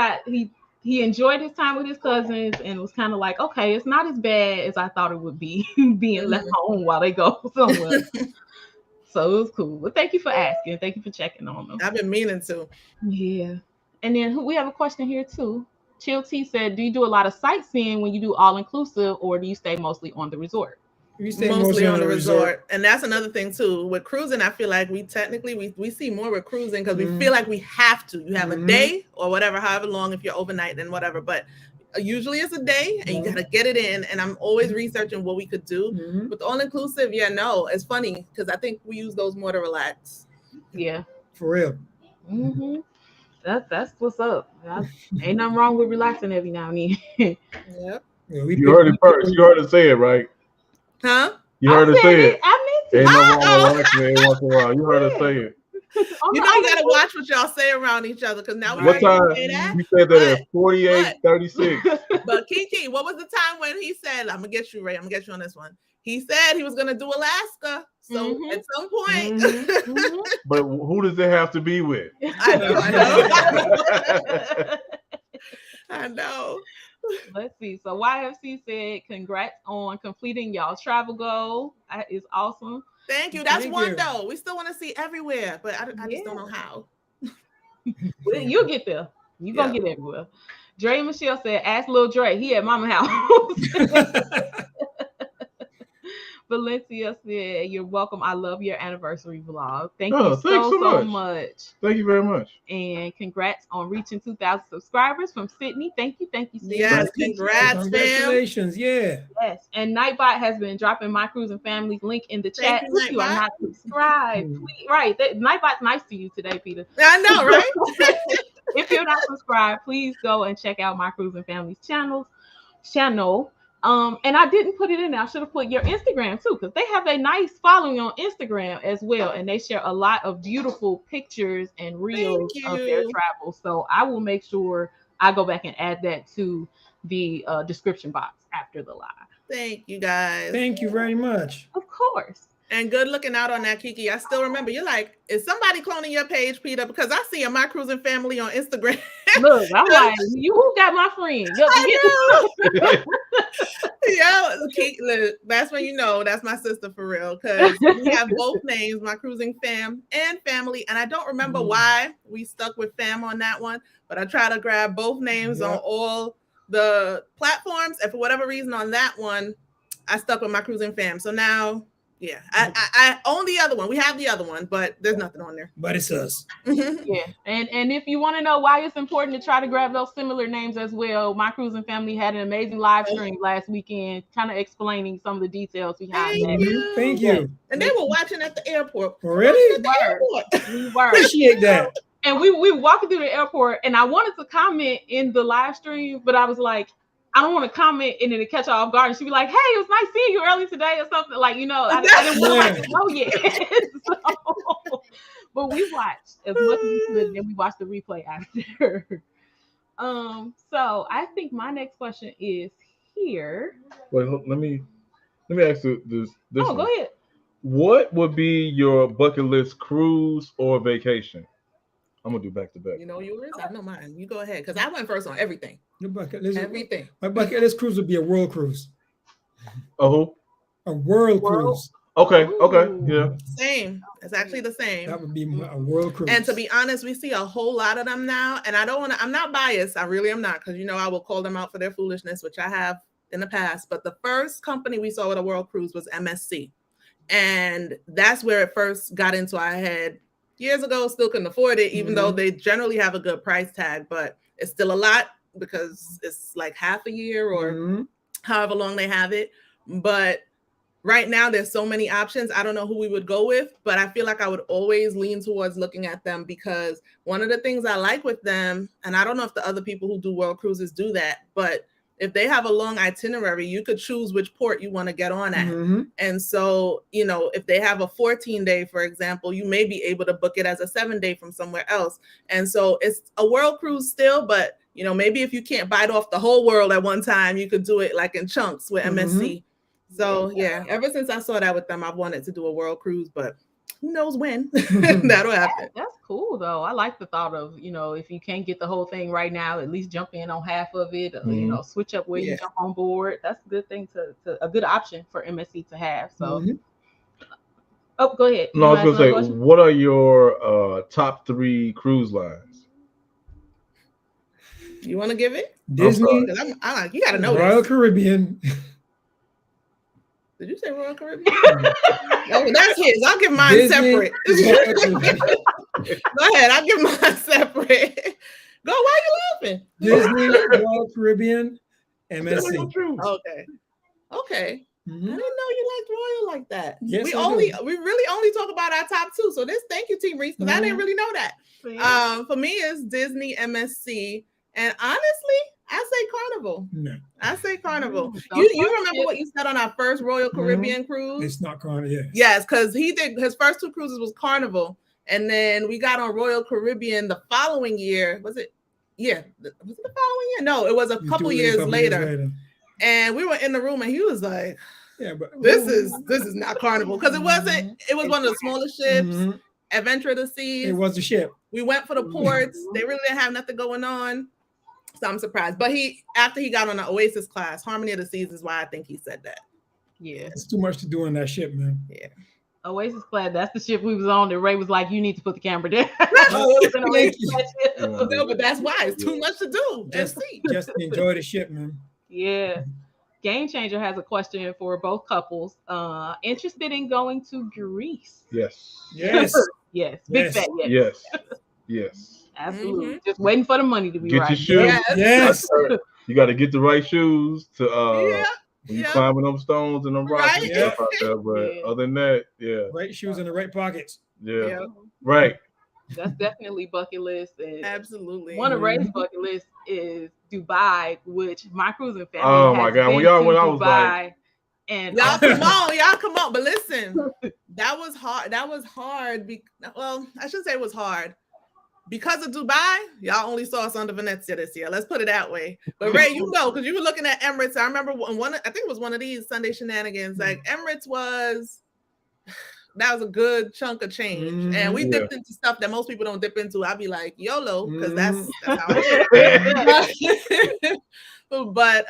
he enjoyed his time with his cousins and was kind of like, okay, it's not as bad as I thought it would be being left home while they go somewhere. So it was cool. But thank you for asking. Thank you for checking on them. I've been meaning to. Yeah. And then we have a question here too. Chill T said, do you do a lot of sightseeing when you do all inclusive, or do you stay mostly on the resort? We stay mostly on the resort. And that's another thing too. With cruising, I feel like we see more with cruising because we feel like we have to. You have a day or whatever, however long, if you're overnight and whatever. But usually it's a day and you got to get it in. And I'm always researching what we could do. With all inclusive, it's funny because I think we use those more to relax. Yeah. For real. That's what's up. Ain't nothing wrong with relaxing every now and then. Yep. You heard it first. You heard it say it, right? Huh? You heard her say it. I meant to. Ain't no wrong with every once in a while. You heard her say it. You know, you gotta watch what y'all say around each other because now we what time you said that at 48:36. But Kiki, what was the time when he said, "I'm gonna get you, Ray. I'm gonna get you on this one"? He said he was gonna do Alaska. So at some point, but who does it have to be with? I know. I know. Let's see. So YFC said, congrats on completing y'all travel goal. That is awesome. Thank you. That's one though. We still want to see everywhere, but I just don't know how. You'll get there. You're going to get everywhere. Dre and Michelle said, ask Lil Dre. He at Mama house. Valencia said, you're welcome. I love your anniversary vlog. Thank you so much. Thank you very much. And congrats on reaching 2,000 subscribers from Sydney. Thank you, Sydney. Yes, congrats, congratulations, fam. Yes, and Nightbot has been dropping My Cruising Family's link in the chat. If you are not subscribed, please, right, Nightbot's nice to you today, Peter. I know, right? If you're not subscribed, please go and check out My Cruising Family's channel. And I didn't put it in there. I should have put your Instagram too, because they have a nice following on Instagram as well. And they share a lot of beautiful pictures and reels of their travels. So I will make sure I go back and add that to the description box after the live. Thank you, guys. Thank you very much. Of course. And good looking out on that, Kiki. I still remember. You're like, is somebody cloning your page, Peter? Because I see a My Cruising Family on Instagram. Look, I'm like, who got my friend? That's when you know that's my sister for real. Because we have both names, My Cruising Fam and Family. And I don't remember why we stuck with Fam on that one, but I try to grab both names on all the platforms. And for whatever reason on that one, I stuck with My Cruising Fam. So now, yeah, I own the other one. We have the other one, but there's nothing on there. But it's us. Yeah, and if you want to know why it's important to try to grab those similar names as well, My Cruising Family had an amazing live stream last weekend, kind of explaining some of the details behind that. Thank you. And they were watching at the airport. Really? We were. Appreciate that. And we were walking through the airport, and I wanted to comment in the live stream, but I was like, I don't want to comment and then to catch her off guard. And she'd be like, hey, it was nice seeing you early today or something. Like, you know, I didn't want to know yet. So, but we watched as much as we could, and then we watched the replay after. So I think my next question is here. Wait, let me ask you this. Go ahead. What would be your bucket list cruise or vacation? I'm gonna do back to back. You know yours? I know mine. You go ahead, because I went first on everything. Your bucket list. Everything. My bucket list cruise would be a world cruise. Oh, a world cruise. Okay, yeah. Same. It's actually the same. That would be a world cruise. And to be honest, we see a whole lot of them now. And I don't want to, I'm not biased. I really am not, because you know I will call them out for their foolishness, which I have in the past. But the first company we saw with a world cruise was MSC. And that's where it first got into our head. Years ago, still couldn't afford it, even though they generally have a good price tag, but it's still a lot because it's like half a year or however long they have it. But right now, there's so many options. I don't know who we would go with, but I feel like I would always lean towards looking at them, because one of the things I like with them, and I don't know if the other people who do world cruises do that, but if they have a long itinerary, you could choose which port you want to get on at. And so, you know, if they have a 14-day, for example, you may be able to book it as a 7-day from somewhere else. And so it's a world cruise still, but, you know, maybe if you can't bite off the whole world at one time, you could do it like in chunks with MSC. So, yeah, ever since I saw that with them, I've wanted to do a world cruise, but who knows when that'll happen. That's cool, though. I like the thought of, you know, if you can't get the whole thing right now, at least jump in on half of it, you know, switch up where you jump on board. That's a good thing a good option for MSC to have. So, oh, go ahead. No, I was going to say, what are your top 3 cruise lines? You want to give it? Disney. I'm like, you got to know Royal this. Caribbean. Did you say Royal Caribbean? Oh, that's his. I'll give mine Disney, separate. Go ahead. I'll give mine separate. Go. Why are you laughing? Disney, Royal Caribbean, MSC. Okay. I didn't know you liked Royal like that. Yes, we really only talk about our top 2. So thank you, Team Reese, because I didn't really know that. For me, it's Disney, MSC, and honestly, I say Carnival. No. I say Carnival. You remember what you said on our first Royal Caribbean cruise? It's not Carnival. Yes, because he did his first 2 cruises was Carnival, and then we got on Royal Caribbean the following year. Was it? Yeah, was it the following year? No, it was a couple years later. And we were in the room, and he was like, "Yeah, but this is not Carnival, because it wasn't. It was one of the smaller ships. Adventure of the Seas. It was a ship. We went for the ports. They really didn't have nothing going on. So I'm surprised. But after he got on the Oasis class, Harmony of the Seas is why I think he said that. Yeah. It's too much to do on that ship, man. Yeah. Oasis Class. That's the ship we was on. And Ray was like, "You need to put the camera down." Oh, thank you. No, but that's why it's too much to do. Just enjoy the ship, man. Yeah. Game Changer has a question for both couples. Interested in going to Greece? Yes. Yes. Yes. Big fat yes. Yes. Yes. Absolutely. Just waiting for the money to be Get right. your shoes. Yes. You got to get the right shoes to when you Yeah. climbing them stones and them rocks and Right. stuff out there. But Yeah. other than that, Right shoes in the right pockets. yeah. Right. That's definitely bucket list. And Absolutely. one of Ray's bucket list is Dubai, which my cruising family Oh has my God. been When y'all to went, I was Dubai. like, And Y'all come on. But listen, that was hard. Well, I shouldn't say it was hard. Because of Dubai, y'all only saw us under Venezia this year. Let's put it that way. But Ray, you know, because you were looking at Emirates. I remember I think it was one of these Sunday Shenanigans. Like Emirates that was a good chunk of change. And we dipped into stuff that most people don't dip into. I'd be like, YOLO, because that's how I am. But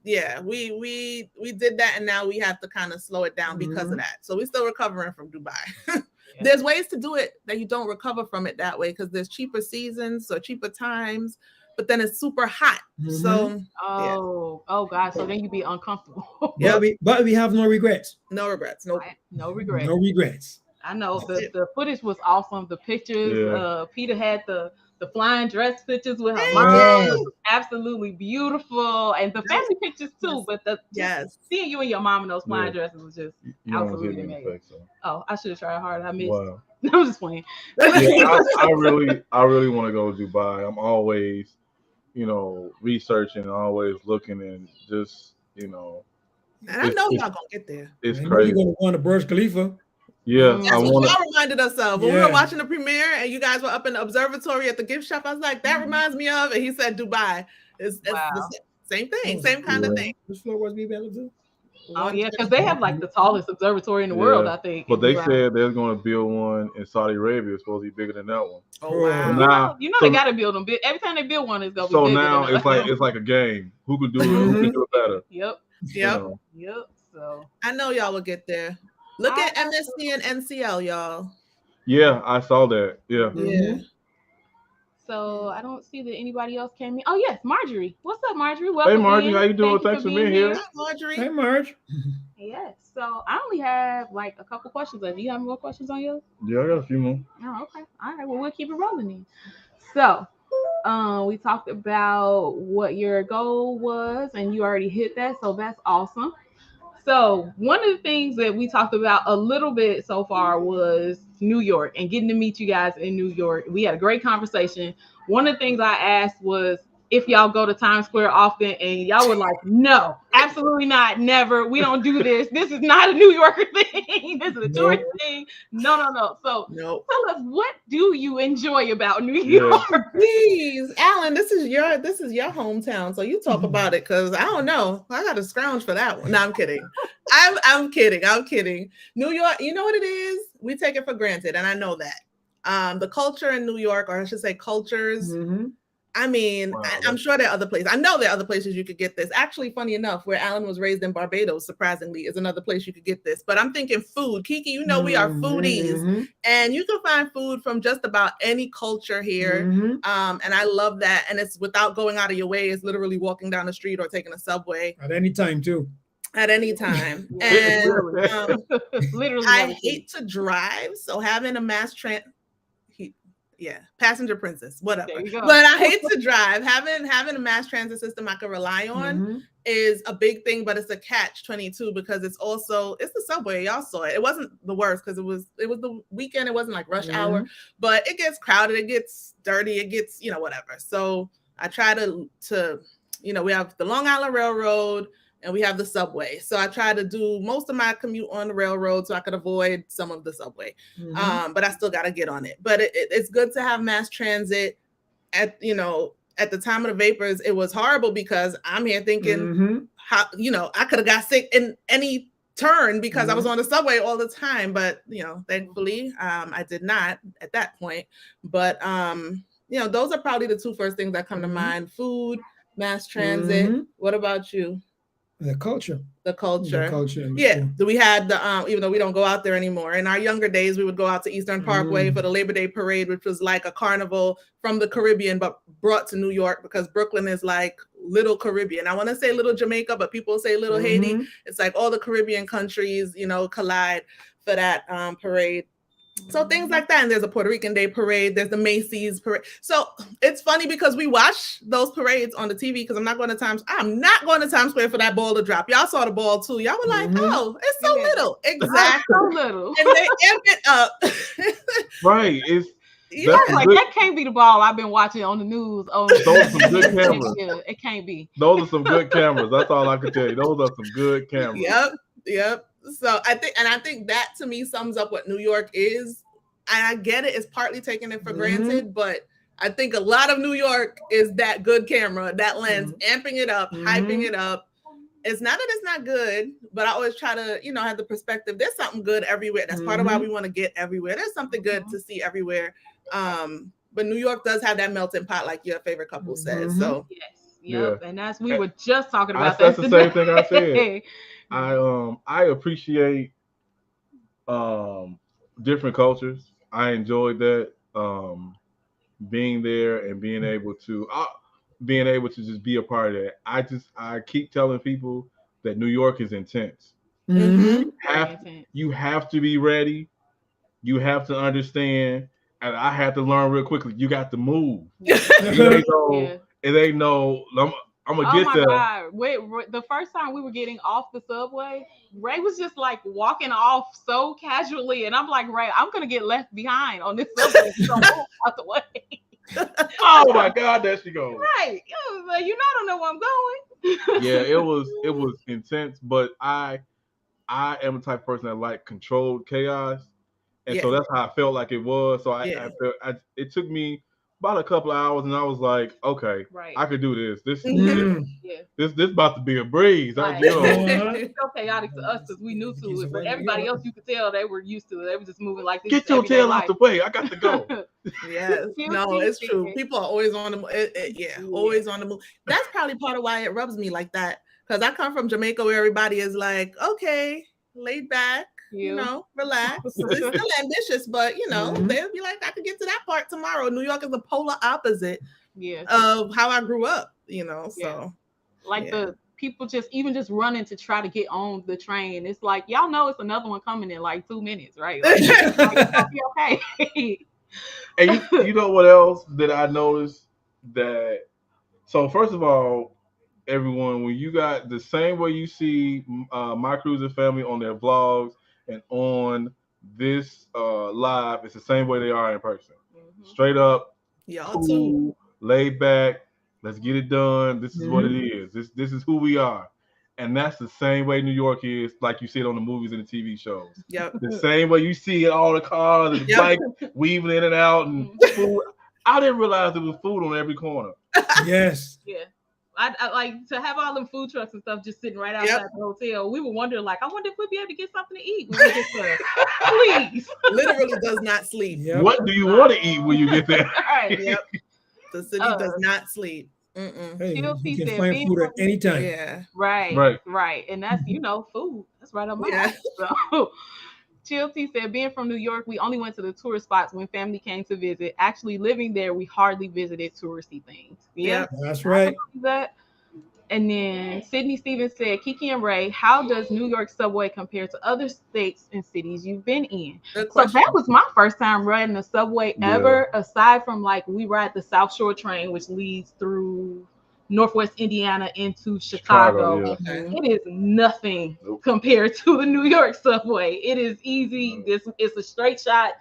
yeah, we did that, and now we have to kind of slow it down because of that. So we're still recovering from Dubai. There's ways to do it that you don't recover from it that way, because there's cheaper seasons or cheaper times, but then it's super hot. So oh God, so then you'd be uncomfortable. Yeah, but we have no regrets. No regrets. Nope. No regrets. No regrets. I know the footage was awesome. The pictures, Peter had the flying dress pictures with her mom. It was absolutely beautiful, and the family pictures too. But seeing you and your mom in those flying dresses was just absolutely amazing. Oh, I should have tried harder. I missed. wow. I'm just playing. I really want to go to Dubai. I'm always, researching, always looking, and just, And I know y'all gonna get there. It's crazy. You're gonna go to Burj Khalifa. Yeah, that's what y'all reminded us of when we were watching the premiere, and you guys were up in the observatory at the gift shop. I was like, that reminds me of, and he said Dubai. It's the same thing, same kind of thing. Which floor was we able to? Oh yeah, because they have like the tallest observatory in the world, I think. But they said they're going to build one in Saudi Arabia. It's supposed to be bigger than that one. Oh wow! Now, they got to build them big. Every time they build one, it's gonna be so bigger. So now it's like a game. Who could do it? Who can do it better? Yep. So I know y'all will get there. Look at MSC and NCL, y'all. Yeah, I saw that. Yeah. So I don't see that anybody else came in. Oh yes, Marjorie. What's up, Marjorie? Welcome. Hey Marjorie, in. how you doing? Thanks for being here. Hi, Marjorie. Hey Marge. Yes. So I only have like a couple questions. Do you have more questions on yours? Yeah, I got a few more. Oh, okay. All right. Well, we'll keep it rolling then. So we talked about what your goal was, and you already hit that. So that's awesome. So one of the things that we talked about a little bit so far was New York and getting to meet you guys in New York. We had a great conversation. One of the things I asked was if y'all go to Times Square often, and y'all were like, no, absolutely not, never. We don't do this. This is not a New Yorker thing. This is a tourist thing. No. So tell us, what do you enjoy about New York? Please, Allan, this is your hometown, so you talk about it, because I don't know. I got to scrounge for that one. No, I'm kidding. I'm kidding. New York, you know what it is? We take it for granted, and I know that. The culture in New York, or I should say cultures. I mean, I'm sure there are other places. I know there are other places you could get this. Actually, funny enough, where Allan was raised in Barbados, surprisingly, is another place you could get this. But I'm thinking food. Kiki, you know we are foodies. And you can find food from just about any culture here. And I love that. And it's without going out of your way. It's literally walking down the street or taking a subway. At any time, too. At any time. And literally, I hate to drive. So having a mass passenger princess, whatever. But I hate to drive. Having a mass transit system I can rely on is a big thing, but it's a catch-22 because it's the subway. Y'all saw it. It wasn't the worst because it was the weekend. It wasn't like rush hour, but it gets crowded. It gets dirty. It gets, whatever. So I try to we have the Long Island Railroad, and we have the subway. So I try to do most of my commute on the railroad so I could avoid some of the subway. But I still got to get on it. But it's good to have mass transit. At the time of the vapors, it was horrible because I'm here thinking how, I could have got sick in any turn because I was on the subway all the time. But, thankfully, I did not at that point. But, those are probably the two first things that come to mind. Food, mass transit. What about you? The culture. The culture. The culture. Yeah. We had the even though we don't go out there anymore. In our younger days, we would go out to Eastern Parkway for the Labor Day parade, which was like a carnival from the Caribbean, but brought to New York because Brooklyn is like little Caribbean. I want to say little Jamaica, but people say little Haiti. It's like all the Caribbean countries, you know, collide for that parade. So things like that. And there's a Puerto Rican Day parade. There's the Macy's parade. So it's funny because we watch those parades on the TV because I'm not going to Times Square for that ball to drop. Y'all saw the ball too. Y'all were like, oh, it's so little. Exactly. So little. And they amp it up. Right. It's like that can't be the ball I've been watching on the news. Those are some good cameras. It can't be. Those are some good cameras. That's all I can tell you. Those are some good cameras. Yep. So I think that to me sums up what New York is. And I get it, it's partly taking it for granted, but I think a lot of New York is that good camera, that lens, amping it up, hyping it up. It's not that it's not good, but I always try to, you know, have the perspective. There's something good everywhere. That's part of why we want to get everywhere. There's something good to see everywhere. But New York does have that melting pot, like your favorite couple says. So and that's we were just talking about that's the same thing I said. I appreciate different cultures. I enjoyed that being there and being able to just be a part of that. I keep telling people that New York is intense. You have to be ready. You have to understand, and I had to learn real quickly. You got to move. It ain't no. I'm gonna get there. God. Wait, the first time we were getting off the subway, Ray was just like walking off so casually, and I'm like, Ray, I'm gonna get left behind on this subway. So move out the way. Oh my God, there she goes. Right, like, you know, I don't know where I'm going. Yeah, it was intense, but I am the type of person that like controlled chaos, and so that's how I felt like it was. So I felt it took me about a couple of hours, and I was like, okay, I could do this. This about to be a breeze. It's so chaotic to us because we knew to it, but everybody else, you could tell they were used to it. They were just moving like this. Get your tail out the way. I got to go. Yes, no, it's true. People are always on the move. Always on the move. That's probably part of why it rubs me like that. Because I come from Jamaica, where everybody is like, okay, laid back. You know, relax. It's still ambitious, but you know, they'll be like, I could get to that part tomorrow. New York is the polar opposite of how I grew up, you know. So the people just running to try to get on the train. It's like, y'all know it's another one coming in like 2 minutes, right? Like, it's gonna be okay. And you know what else that I noticed that so first of all, everyone, when you got the same way you see my cruising family on their vlogs and on this live, it's the same way they are in person. Straight up, cool, laid back, let's get it done. This is what it is. This is who we are. And that's the same way New York is, like you see it on the movies and the TV shows. The same way you see it, all the cars and bikes weaving in and out and food. I didn't realize there was food on every corner. Yes. Yeah. I like to have all them food trucks and stuff just sitting right outside the hotel. We were wondering, like, I wonder if we'd be able to get something to eat when we get there. Please. Literally does not sleep. What do you want to eat when you get there? The city does not sleep. Hey, you can find food at any time. Right. And that's, you know, food. That's right on my mind. So Chill T said, being from New York, we only went to the tourist spots when family came to visit. Actually, living there, we hardly visited touristy things. Yeah, that's right. And then Sydney Stevens said, Kiki and Ray, how does New York subway compare to other states and cities you've been in? So that was my first time riding the subway ever, aside from like we ride the South Shore train, which leads through Northwest Indiana into Chicago. It is nothing compared to the New York subway. It is easy. It's a straight shot.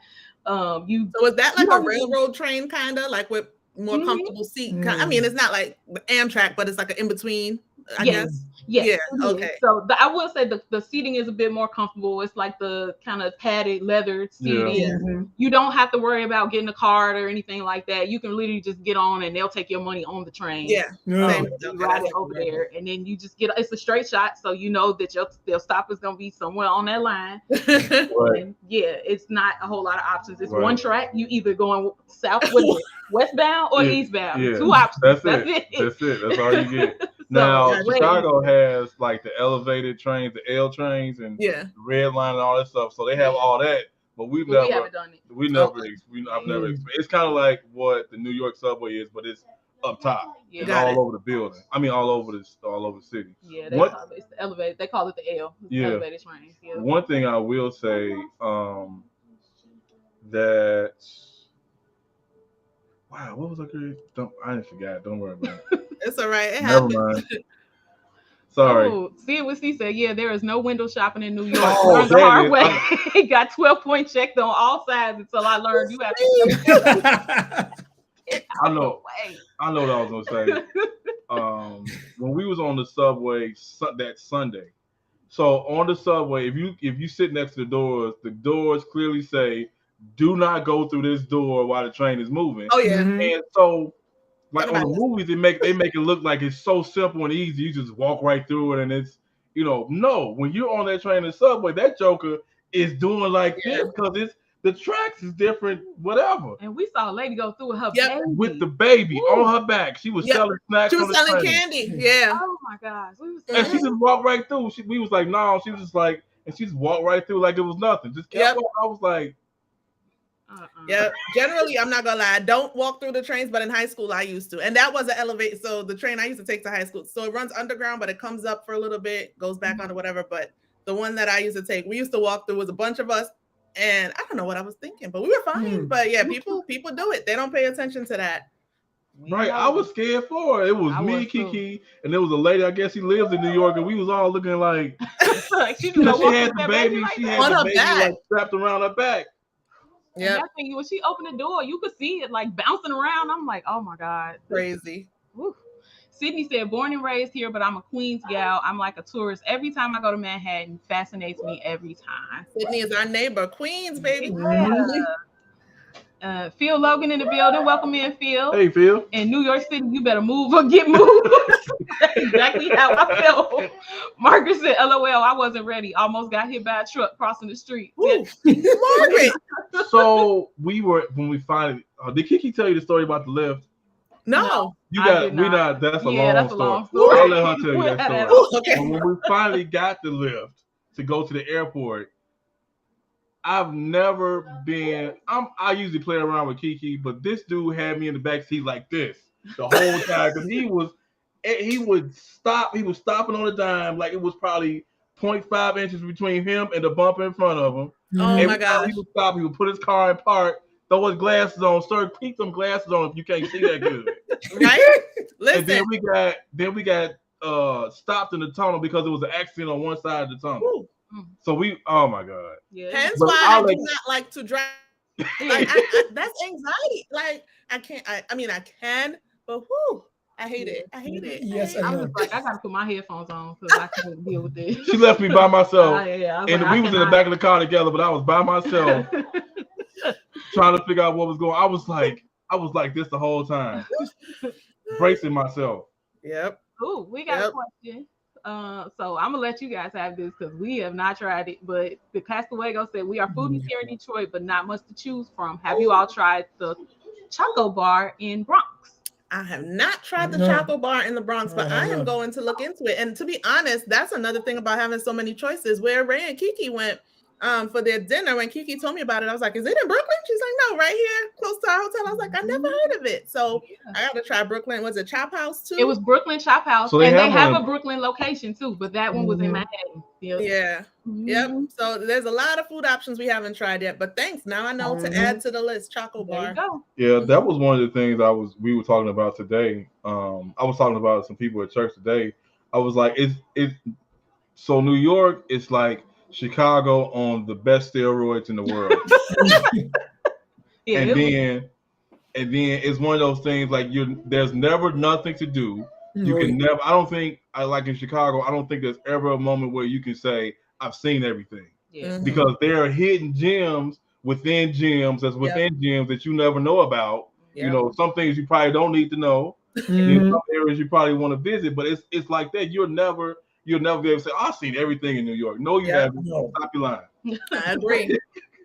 So is that like a railroad train kind of like with more comfortable seat? I mean, it's not like Amtrak, but it's like an in between. I guess. Yeah. Okay. So I will say the seating is a bit more comfortable. It's like the kind of padded leather seating. You don't have to worry about getting a card or anything like that. You can literally just get on and they'll take your money on the train. You ride it over there, and then you just it's a straight shot, so you know that their stop is gonna be somewhere on that line. And it's not a whole lot of options. It's one track. You either going south with westbound or eastbound. 2 options. That's it. That's all you get. Now yeah, Chicago has like the elevated trains, the L trains, and Yeah. the red line and all that stuff. So they have all that, but we haven't done it. I've never experienced. It's kind of like what the New York subway is, but it's up top. Yeah. It's Got all it. over the building. I mean, all over the city. Yeah, What? it's the elevated. They call it the L. It's the Yeah. elevated train. Yeah. One thing I will say, that wow, what was I going? I didn't forget. Don't worry about it. It's all right. It Never happens. mind. Sorry. Oh, see what she said. Yeah, there is no window shopping in New York. Oh, Learned the that hard is- way. Got 12-point checked on all sides until I learned you have to I know. way. I know what I was gonna say. When we was on the subway that Sunday, so on the subway, if you sit next to the doors clearly say, "Do not go through this door while the train is moving." Oh yeah. Mhm. And so, like on the Somebody- movies, they make it look like it's so simple and easy. You just walk right through it, and it's no. When you're on that train in the subway, that joker is doing like this because the tracks is different, whatever. And we saw a lady go through with her Yep. baby. With the baby Woo. on her back, she was Yep. selling snacks. She was on the selling train. candy. Yeah. Oh my gosh. We was And she just walked right through. We was like, no. She was just like, and she just walked right through like it was nothing. Just kept Yep. walking. I was like, Yeah. Generally, I'm not gonna lie. I don't walk through the trains, but in high school I used to. And that was an elevate. So the train I used to take to high school. So it runs underground, but it comes up for a little bit, goes back onto whatever. But the one that I used to take, we used to walk through was a bunch of us. And I don't know what I was thinking, but we were fine. But yeah, people do it. They don't pay attention to that. right. I was scared for her. It was I me, was too. Kiki, and there was a lady. I guess she lives in New York, and we was all looking like Like, she because she walk had with the that baby. like She that. had On the her baby back. like strapped around her back. And Yeah. that thing, when she opened the door, you could see it like bouncing around. I'm like, oh my God. Crazy. Woo. Sydney said, born and raised here, but I'm a Queens gal. I'm like a tourist. Every time I go to Manhattan, fascinates me every time. Sydney is our neighbor. Queens, baby. Phil Logan in the building. Welcome in, Phil. Hey, Phil. In New York City, you better move or get moved. That's exactly how I felt. Margaret said, LOL, I wasn't ready. Almost got hit by a truck crossing the street. Woo. Margaret. So when we finally did Kiki tell you the story about the lift? No. You I got did we not. not. That's a Yeah, long that's a story. long story. I'll let her tell you We'll that have story. that Okay. But when we finally got the lift to go to the airport, I've never been. I usually play around with Kiki, but this dude had me in the back seat like this the whole time because he would stop. He was stopping on a dime, like it was probably 0.5 inches between him and the bumper in front of him. Oh Every my time gosh. he would stop. He would put his car in park, throw his glasses on. Sir, keep them glasses on if you can't see that good. Right? And then Listen. we got stopped in the tunnel because there was an accident on one side of the tunnel. Woo. So oh my God. Yeah. Hence But why I'll I let- do not like to drive. Like I that's anxiety. Like I can't. I mean I can, but whoo, I hate it. I hate it. Yes, I I was know. like, I gotta put my headphones on because I can't deal with this. She left me by myself. Yeah, I was And like, we I was in the back of the car together, but I was by myself trying to figure out what was going on. I was like this the whole time. Bracing myself. Yep. Ooh, we got a Yep. question. So I'm gonna let you guys have this because we have not tried it. But the Castawago said we are foodies here in Detroit, but not much to choose from. Have you all tried the Choco Bar in Bronx? I have not tried the No. Choco Bar in the Bronx, but I I am haven't. going to look into it. And to be honest, that's another thing about having so many choices. Where Ray and Kiki went for their dinner, when Kiki told me about it, I was like, "Is it in Brooklyn?" She's like, "No, right here, close to our hotel." I was like, "I never heard of it." So I got to try Brooklyn. Was it Chop House too? It was Brooklyn Chop House, So they and they have have one- a Brooklyn location too, but that one was in Mhm. Manhattan. Yep. Yeah. Yep. Mhm. So there's a lot of food options we haven't tried yet, but thanks. Now I know to Mhm. add to the list. Choco There you Bar. go. Yeah, that was one of the things we were talking about today. I was talking about some people at church today. I was like, it's so New York is like Chicago on the best steroids in the world. Yeah, and it was- then it's one of those things like there's never nothing to do. You can never. I don't think like in Chicago. I don't think there's ever a moment where you can say I've seen everything yeah. Mhm. because there are hidden gems within gyms that's within gyms that you never know about. Yep. You know, some things you probably don't need to know. Mhm. In some areas you probably want to visit, but it's like that. You'll never be able to say I've seen everything in New York. No, you Yeah. haven't. No. Stop your line. I agree.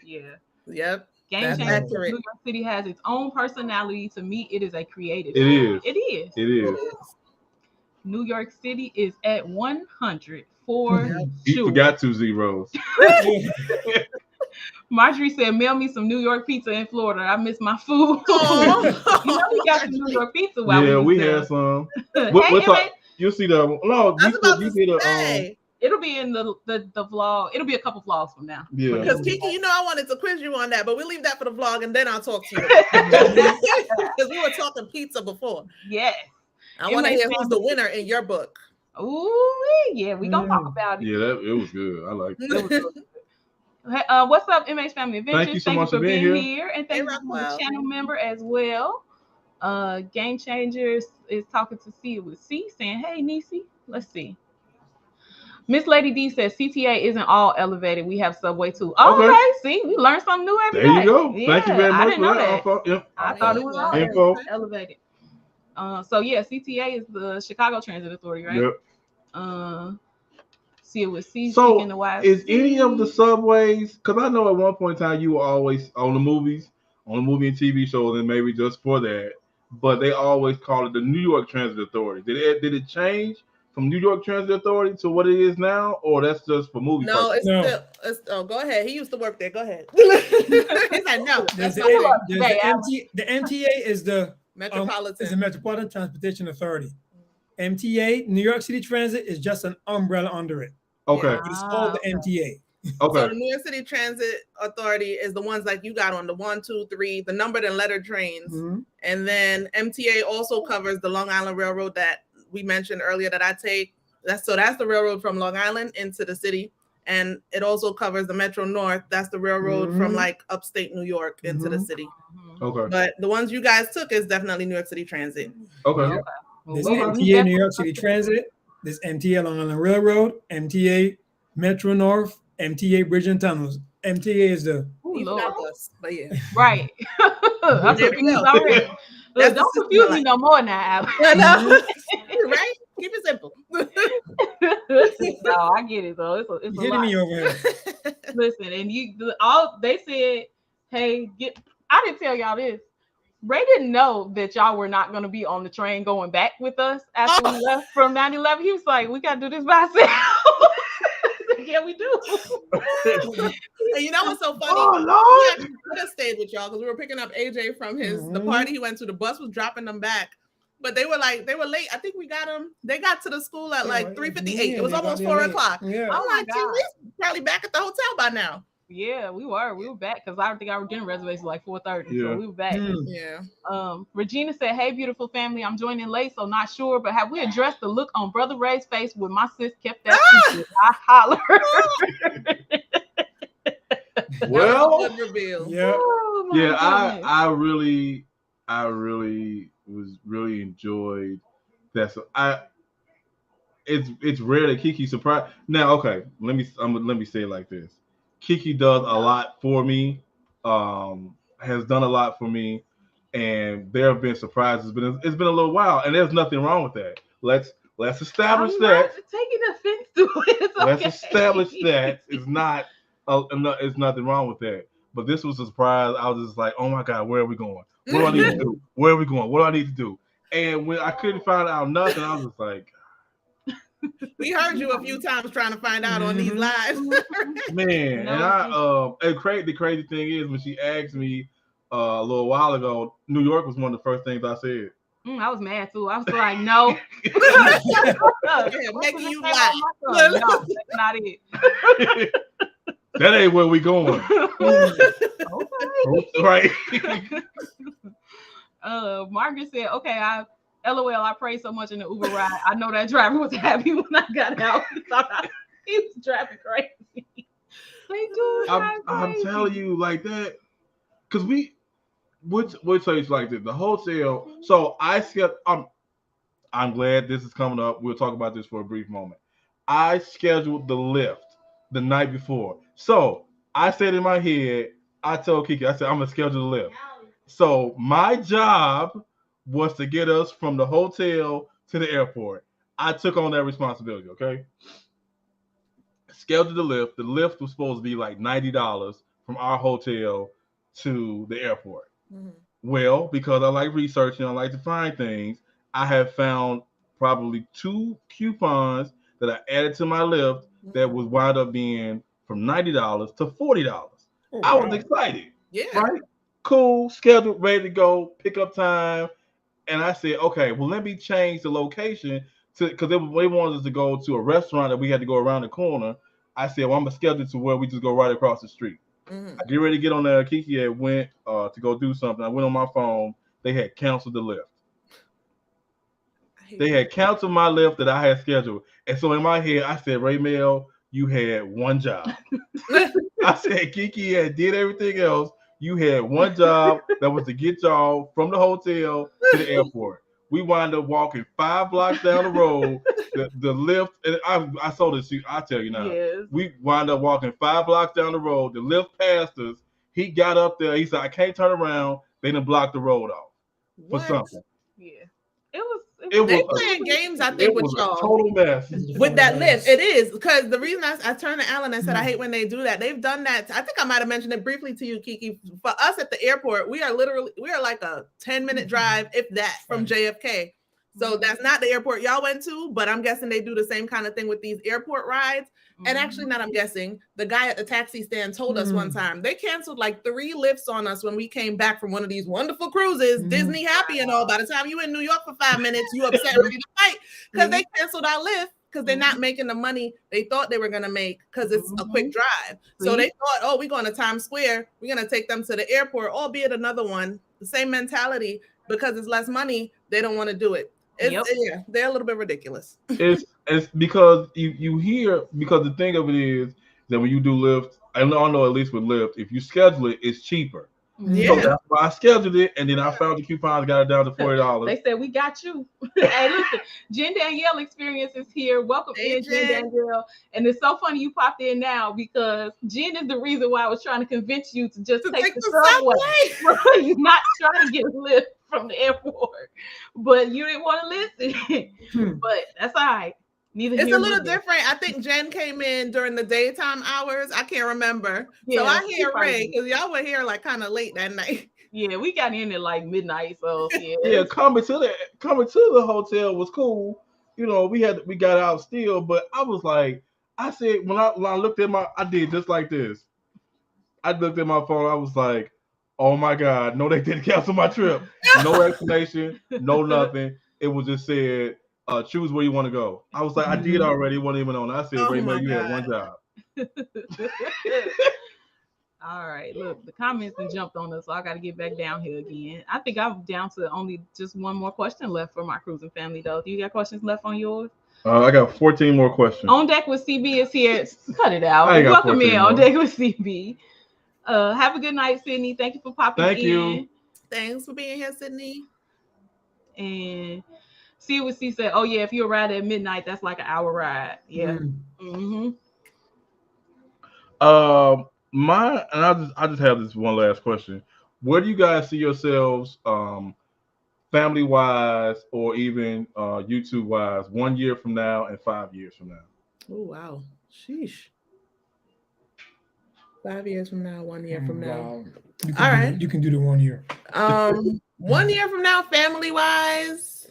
Yeah. Yep. Game That's Changer. New accurate. York City has its own personality. To me, it is a creative. It is. It is. It is. New York City is at 100 for He sure. forgot 2 zeros. Marjorie said, "Mail me some New York pizza in Florida. I miss my food." Oh, You know we got some New York pizza while Yeah, we we was there. had some. Hey, What's up? MA, You'll see the no. I was about You to did a say. it'll be in the vlog. It'll be a couple vlogs from now. yeah. Because Kiki, you know I wanted to quiz you on that, but we'll leave that for the vlog and then I'll talk to you. Because we were talking pizza before. Yes. I want to hear who's the winner in your book. Ooh, yeah, we gonna talk about it. Yeah, it was good. I like it. It was good. Hey, what's up, MH Family Adventures? Thank you so much for being here. And thank you for being a channel member as well. Game Changers is talking to C with C, saying, "Hey, Niecy, let's see." Miss Lady D says CTA isn't all elevated. We have subway too. Oh, okay. See, we learn something new every day. There you go. Yeah, Thank you very much. I didn't know that. Yep. I thought it was all Info. elevated. So yeah, CTA is the Chicago Transit Authority, right? Yep. See it with C. So speaking to YFC. is any of the subways? Because I know at one point in time you were always on the movie and TV shows, and maybe just for that, but they always call it the New York Transit Authority. Did it change from New York Transit Authority to what it is now, or that's just for movie? No, purposes? it's still. Oh, go ahead. He used to work there. Go ahead. He's like, no. The MTA is the Metropolitan. is the Metropolitan Transportation Authority. MTA, New York City Transit, is just an umbrella under it. Okay. But it's called the MTA. Okay. So the New York City Transit Authority is the ones like you got on the 1, 2, 3, the numbered and lettered trains. Mm-hmm. And then MTA also covers the Long Island Railroad that we mentioned earlier that I take. That's the railroad from Long Island into the city. And it also covers the Metro North. That's the railroad from like upstate New York into the city. Okay. But the ones you guys took is definitely New York City Transit. Okay. There's MTA New York City Transit. There's MTA Long Island Railroad. MTA Metro North. MTA Bridge and Tunnels. MTA is the. Bus, but yeah. Right. I'm confused already. Look, don't confuse me no more now. Right? Keep it simple. No, I get it though. It's hitting me over here. Listen, and they said, "Hey, I didn't tell y'all this. Ray didn't know that y'all were not going to be on the train going back with us after we left from 9/11. He was like, "We got to do this by ourselves." Yeah, we do. And you know what's so funny? Oh, Lord. We could have stayed with y'all because we were picking up AJ from the party he went to. The bus was dropping them back. But they were late. I think we got them. They got to the school at like 3:58. It was almost 4 o'clock. Yeah. I'm like, we probably back at the hotel by now. Yeah, we were back because I think our dinner reservation was like 4:30. Yeah. So we were back. Yeah. Regina said, "Hey, beautiful family, I'm joining late, so not sure, but have we addressed the look on Brother Ray's face when my sis kept that secret? I holler." Well, Good reveal. Yeah. Oh, my yeah, goodness. I really enjoyed that. So it's rare that Kiki surprised. Now, okay, let me say it like this. Kiki does a lot for me, has done a lot for me, and there have been surprises, but it's been a little while, and there's nothing wrong with that. Let's establish I'm that. not taking offense to it. It's Let's okay. establish that it's not. It's nothing wrong with that. But this was a surprise. I was just like, oh my God, where are we going? What do I need to do? Where are we going? What do I need to do? And when I couldn't find out nothing, I was just like, We heard you a few times trying to find out on these lives. man. No, and the crazy thing is when she asked me a little while ago, New York was one of the first things I said. I was mad too. I was like, no. Making you lie. No, that's not it. That ain't where we going. Okay. Right. Margaret said, "Okay, LOL, I prayed so much in the Uber ride. I know that driver was happy when I got out. He was driving crazy." They do. I'm telling you like that, because we'll tell you like this. The hotel. So I'm glad this is coming up. We'll talk about this for a brief moment. I scheduled the lift the night before. So I said in my head, I told Kiki, I said, I'm gonna schedule the lift. So my job was to get us from the hotel to the airport. I took on that responsibility, okay? Scheduled the lift. The lift was supposed to be like $90 from our hotel to the airport. Mm-hmm. Well, because I like researching, I like to find things, I have found probably 2 coupons that I added to my list that was wound up being from $90 to $40. Oh, I was wow. excited, Yeah. right? Cool, scheduled, ready to go, pick up time. And I said, okay, well, let me change the location to because they wanted us to go to a restaurant that we had to go around the corner. I said, well, I'm gonna schedule it to where we just go right across the street. Mhm. I get ready to get on there. Kiki had went to go do something. I went on my phone. They had canceled the lift. I hate They that. had canceled my lift that I had scheduled. And so in my head, I said, Ray Mel, you had one job. I said Kiki had did everything else. You had one job that was to get y'all from the hotel to the airport. We wound up walking 5 blocks down the road. The lift, and I saw this. I tell you now, Yes. we wound up walking 5 blocks down the road. The lift passed us. He got up there. He said, "I can't turn around." They done blocked the road off for What? something. Yeah. It was. It They was playing games, I it think, with was a y'all. total mess. With that lift, it is because the reason I turned to Alan and said I Mhm. hate when they do that. They've done that. I think I might have mentioned it briefly to you, Kiki. For us at the airport, we are like a 10-minute drive, if that, from Right. JFK. So that's not the airport y'all went to, but I'm guessing they do the same kind of thing with these airport rides. And actually, not I'm guessing, the guy at the taxi stand told us one time they canceled like 3 lifts on us when we came back from one of these wonderful cruises, Disney happy and all. By the time you in New York for 5 minutes, you upset ready to fight because they canceled our lift because they're not making the money they thought they were going to make because it's a quick drive. So they thought, oh, we're going to Times Square. We're going to take them to the airport, albeit another one. The same mentality because it's less money. They don't want to do it. Yeah, they're a little bit ridiculous. It's because you hear because the thing of it is that when you do Lyft, I know at least with Lyft, if you schedule it, it's cheaper. Yeah. So that's why I scheduled it, and then I found the coupons, got it down to $40. They said we got you. Hey, listen, Jen Danielle Experience is here. Welcome Hey, in, Jen Jen. Danielle. And it's so funny you popped in now because Jen is the reason why I was trying to convince you to just take the subway. You're not trying to get a lift from the airport, but you didn't want to listen. But that's all right. Neither It's here a nor little there. different. I think Jen came in during the daytime hours. I can't remember. Yeah, so I she hear probably Ray did. because y'all were here like kind of late that night. Yeah, we got in at like midnight, so yeah. Yeah, coming to the hotel was cool. You know, we got out still, but I was like, I said when I looked at I did just like this. I looked at my phone. I was like, oh my God, no, they didn't cancel my trip. No explanation, no nothing. It was just said, choose where you want to go. I was like, I did already. It wasn't even on. I said, Oh Ray my Mel, you had God. one job. All right, look, the comments and jumped on us, so I got to get back down here again. I think I'm down to only just one more question left for my cruising family, though. Do you got questions left on yours? I got 14 more questions. On Deck with CB is here. Cut it out. I ain't got Welcome 14 in more. On Deck with CB. Have a good night, Sydney. Thank you for popping Thank in. you. Thanks for being here, Sydney. And see what C said. Oh yeah, if you arrive at midnight, that's like an hour ride. Yeah. Mm-hmm. I just have this one last question. Where do you guys see yourselves, family wise, or even YouTube wise, 1 year from now and 5 years from now? Oh wow. Sheesh. 5 years from now, 1 year from now. Wow. All right. You can do the 1 year. 1 year from now, family wise,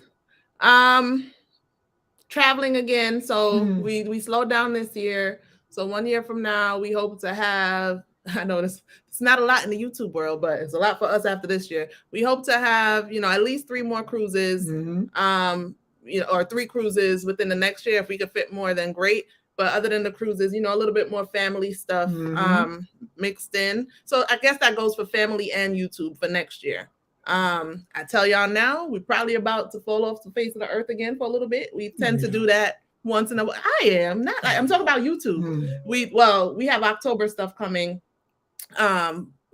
traveling again. So we slowed down this year. So 1 year from now, we hope to have, I know it's not a lot in the YouTube world, but it's a lot for us after this year. We hope to have, at least 3 more cruises, or 3 cruises within the next year. If we could fit more, then great. But other than the cruises, a little bit more family stuff mixed in. So I guess that goes for family and YouTube for next year. I tell y'all now, we're probably about to fall off the face of the earth again for a little bit. We tend to do that once in a while. I'm talking about YouTube. We have October stuff coming,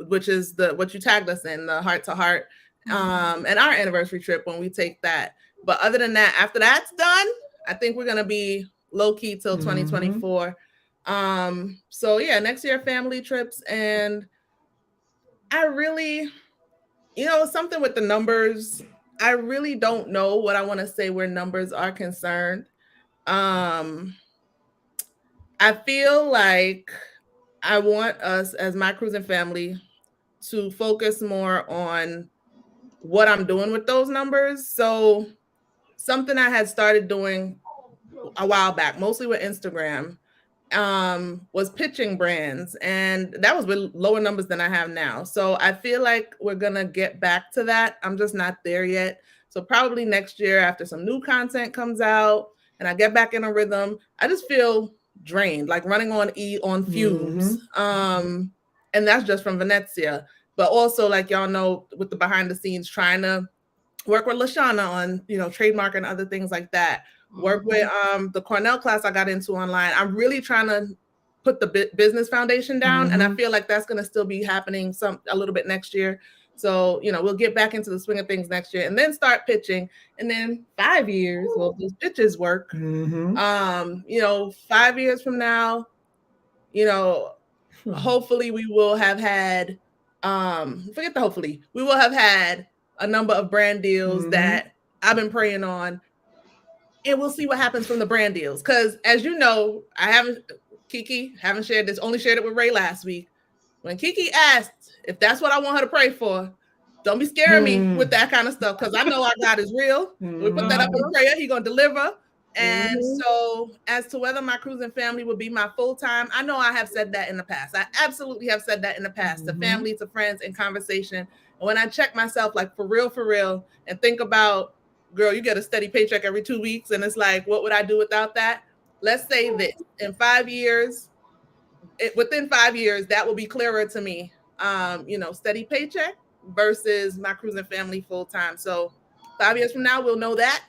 which is what you tagged us in, the heart to heart, and our anniversary trip when we take that. But other than that, after that's done, I think we're gonna be low key till 2024. So yeah, next year family trips, and I really, something with the numbers, I really don't know what I want to say where numbers are concerned. I feel like I want us as my cruising family to focus more on what I'm doing with those numbers. So something I had started doing a while back, mostly with Instagram, was pitching brands, and that was with lower numbers than I have now. So I feel like we're gonna get back to that. I'm just not there yet. So probably next year, after some new content comes out and I get back in a rhythm, I just feel drained, like running on fumes. And that's just from Venezia. But also, like y'all know, with the behind the scenes, trying to work with Lashana on, trademark and other things like that. Work with the Cornell class I got into online. I'm really trying to put the business foundation down, and I feel like that's going to still be happening a little bit next year. So, we'll get back into the swing of things next year and then start pitching. And then 5 years, well, those pitches work. 5 years from now, hopefully we will have had, we will have had a number of brand deals that I've been praying on. And we'll see what happens from the brand deals. Because as you know, Kiki haven't shared this, only shared it with Ray last week. When Kiki asked if that's what I want her to pray for, don't be scaring me with that kind of stuff. Because I know our God is real. We put that up in prayer. He's going to deliver. And so as to whether my cruising family would be my full-time, I know I have said that in the past. I absolutely have said that in the past, to family, to friends, in conversation. And when I check myself, like for real, and think about, girl, you get a steady paycheck every 2 weeks. And it's like, what would I do without that? Let's say this, in 5 years, within 5 years, that will be clearer to me. Steady paycheck versus my cruising family full-time. So 5 years from now, we'll know that.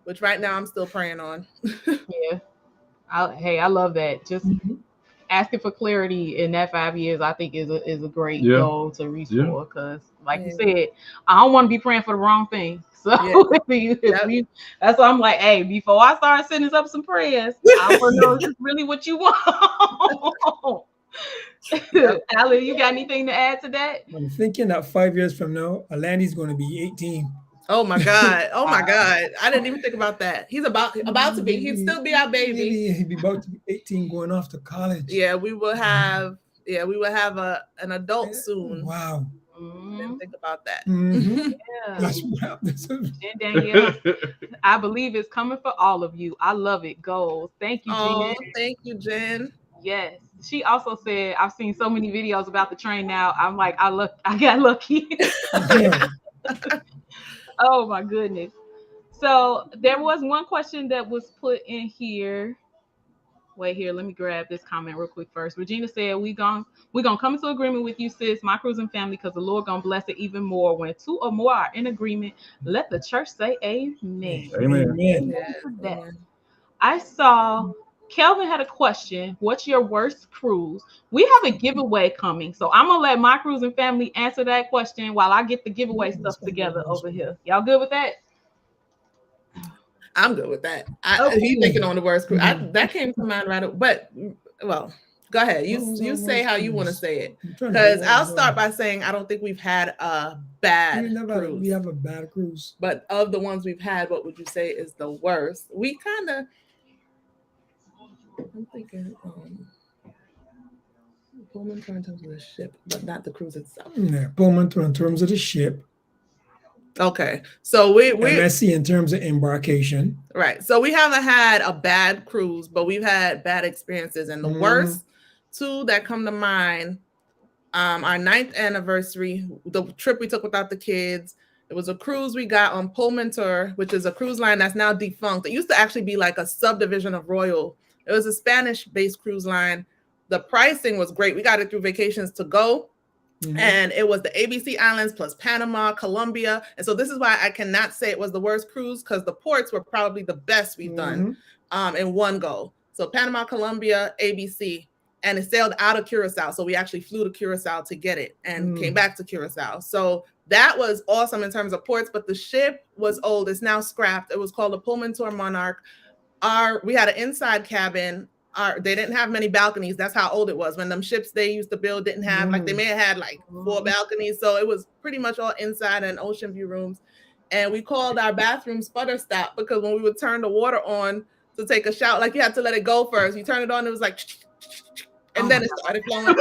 Which right now I'm still praying on. Yeah. I love that. Just asking for clarity in that 5 years, I think is a great goal to reach for. Because, like you said, I don't want to be praying for the wrong thing. So that's why I'm like, hey, before I start sending up some prayers, I want to know if it's really what you want. Allan, you got anything to add to that? I'm thinking that 5 years from now, Alani's going to be 18. Oh my God. Oh my God. I didn't even think about that. He's about to be. He'd still be our baby. He'd be about to be 18 going off to college. Yeah, we will have an adult soon. Wow. Didn't think about that. Jen Danielle, I believe it's coming for all of you. I love it. Goals. Thank you, Jen. Thank you, Jen. Yes. She also said, I've seen so many videos about the train now. I'm like, I got lucky. Oh my goodness. So there was one question that was put in here. Wait here, let me grab this comment real quick first. Regina said, we're gonna come into agreement with you, sis, my cruising family, because the Lord gonna bless it even more. When two or more are in agreement, let the church say amen. Amen. Yeah. I saw Kelvin had a question. What's your worst cruise? We have a giveaway coming, so I'm gonna let my cruising family answer that question while I get the giveaway stuff together over here. Y'all good with that? I'm good with that. He's thinking on the worst cruise. That came to mind right away. But well, go ahead. You say how you want to say it. Because I'll start by saying I don't think we've had a bad cruise. We have a bad cruise. But of the ones we've had, what would you say is the worst? We kind of. I'm thinking Pullman tour in terms of the ship, but not the cruise itself. Yeah, Pullman tour in terms of the ship. Okay, so we MSC in terms of embarkation. Right. So we haven't had a bad cruise, but we've had bad experiences. And the worst two that come to mind, our 9th anniversary, the trip we took without the kids. It was a cruise we got on Pullman Tour, which is a cruise line that's now defunct. It used to actually be like a subdivision of Royal. It was a Spanish-based cruise line. The pricing was great. We got it through Vacations to Go. And it was the ABC Islands plus Panama, Colombia. And so this is why I cannot say it was the worst cruise, because the ports were probably the best we've done in one go. So Panama, Colombia, ABC, and it sailed out of Curacao. So we actually flew to Curacao to get it and came back to Curacao. So that was awesome in terms of ports, but the ship was old. It's now scrapped. It was called the Pullman Tour Monarch. We had an inside cabin. They didn't have many balconies. That's how old it was. When them ships they used to build didn't have, like, they may have had like 4 balconies. So it was pretty much all inside and ocean view rooms. And we called our bathroom sputter stop because when we would turn the water on to take a shower, like, you had to let it go first. You turn it on, it was like, and then it started flowing.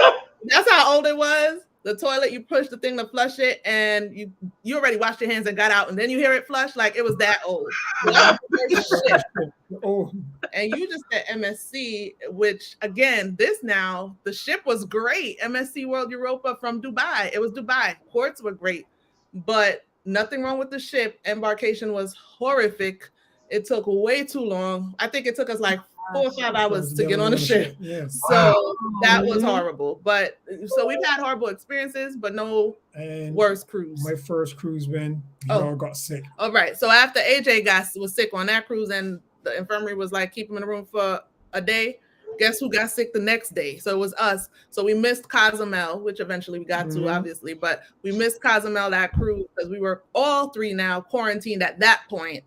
That's how old it was. the toilet, you push the thing to flush it, and you already washed your hands and got out, and then you hear it flush. Like, it was that old. So that was the first ship. Oh, And you just said MSC, which again, the ship was great. MSC World Europa from Dubai. It was Dubai. Ports were great, but nothing wrong with the ship. Embarkation was horrific. It took way too long. I think it took us like 4 or 5 hours to get on the ship. Yes. So that was horrible. But so we've had horrible experiences, but no worse cruise. My first cruise, when we all got sick. All right. So after AJ was sick on that cruise, and the infirmary was like, keep him in the room for a day. Guess who got sick the next day? So it was us. So we missed Cozumel, which eventually we got to, obviously, but we missed Cozumel, that cruise, because we were all 3 now quarantined at that point.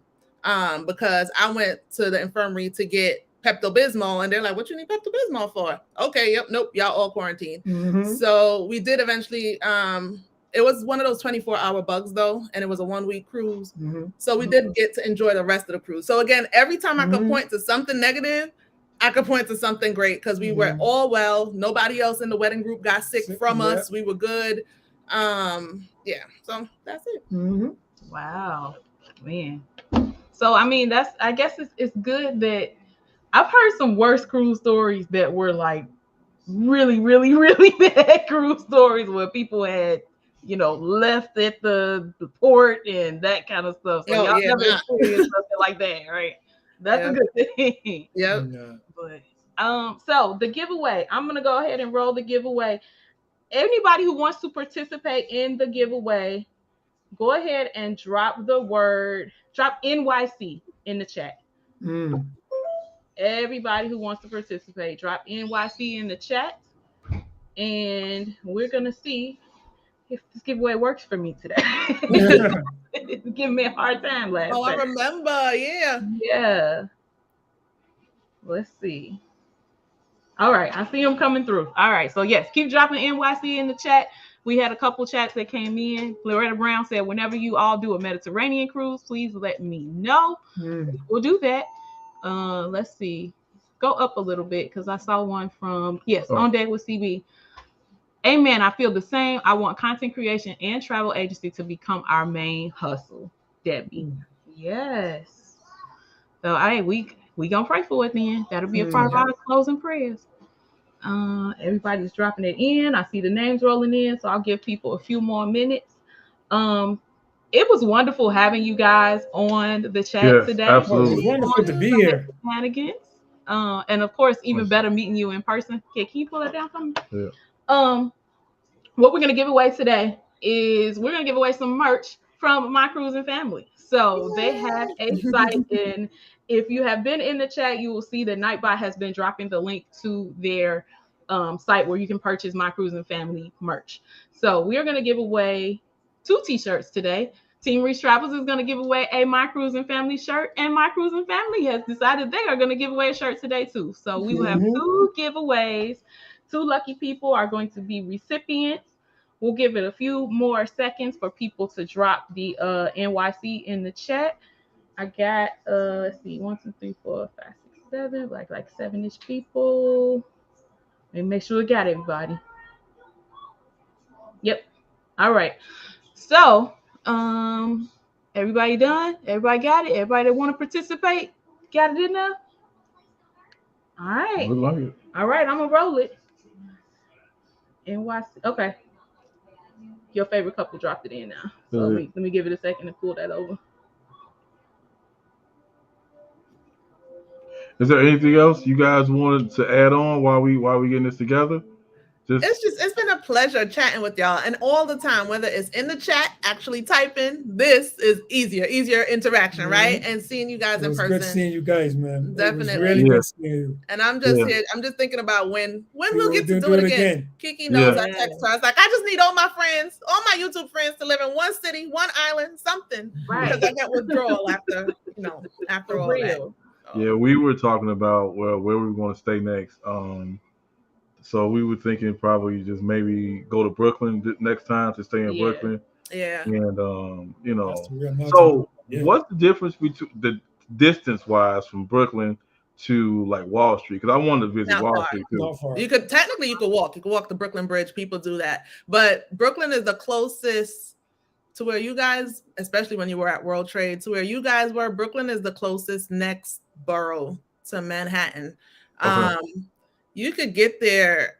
Because I went to the infirmary to get Pepto-Bismol, and they're like, what you need Pepto-Bismol for? Okay, yep, nope, y'all all quarantined. So we did eventually, it was one of those 24-hour bugs though, and it was a 1-week cruise. So we did get to enjoy the rest of the cruise. So again, every time I could point to something negative, I could point to something great, because we were all well. Nobody else in the wedding group got sick from us. We were good. Yeah, so that's it. Wow, man. So I mean, I guess it's good that I've heard some worse cruise stories that were like really, really, really bad cruise stories where people had, left at the port and that kind of stuff. So y'all never experienced something like that, right? That's a good thing. Yep. But so the giveaway, I'm gonna go ahead and roll the giveaway. Anybody who wants to participate in the giveaway, go ahead and drop NYC in the chat. Everybody who wants to participate, drop NYC in the chat, and we're gonna see if this giveaway works for me today. It's giving me a hard time last time. I remember. Yeah. Let's see. All right, I see them coming through. All right, so yes, keep dropping NYC in the chat. We had a couple chats that came in. Loretta Brown said, whenever you all do a Mediterranean cruise, please let me know. We'll do that. Let's see. Go up a little bit, because I saw one from, On Deck with CB. Amen. I feel the same. I want content creation and travel agency to become our main hustle. Debbie. Yes. So we gonna pray for it then. That'll be a part of our closing prayers. Everybody's dropping it in. I see the names rolling in, so I'll give people a few more minutes. It was wonderful having you guys on the chat today. Absolutely. It was wonderful to be here. Shenanigans. And of course, even better meeting you in person. Okay, can you pull that down for me? Yeah. What we're gonna give away today is we're gonna give away some merch from My Cruising Family. So they have a site, and if you have been in the chat, you will see that Nightbot has been dropping the link to their site where you can purchase My Cruising Family merch. So we are going to give away 2 t-shirts today. Team Reese Travels is going to give away a My Cruising Family shirt, and My Cruising Family has decided they are going to give away a shirt today too. So we will have 2 giveaways. 2 lucky people are going to be recipients. We'll give it a few more seconds for people to drop the NYC in the chat. I got let's see, 1, 2, 3, 4, 5, 6, 7, like 7-ish people. Let me make sure we got everybody. Yep. All right. So everybody done? Everybody got it? Everybody that want to participate? Got it in there? All right. Look like it. All right, I'm gonna roll it. NYC. Okay. Your favorite couple dropped it in now. So let me give it a second to pull that over. Is there anything else you guys wanted to add on while we getting this together? It's been a pleasure chatting with y'all, and all the time, whether it's in the chat, actually typing, this is easier interaction, right? And seeing you guys in person. Good seeing you guys, man. Definitely. It was really good seeing you. And I'm just here. I'm just thinking about when we'll get to do it again. Kiki knows I text her. I was like, I just need all my friends, all my YouTube friends to live in one city, one island, something. Right. Because I got withdrawal after all that. Yeah, we were talking about where we were going to stay next. So we were thinking probably just maybe go to Brooklyn next time to stay in Brooklyn. Yeah. And so what's the difference between the distance wise from Brooklyn to like Wall Street because I wanted to visit Not Wall far. Street too. Not far. You could walk. You could walk the Brooklyn Bridge. People do that, but Brooklyn is the closest to where you guys, especially when you were at World Trade, to where you guys were. Brooklyn is the closest next borough to Manhattan. Okay. You could get there.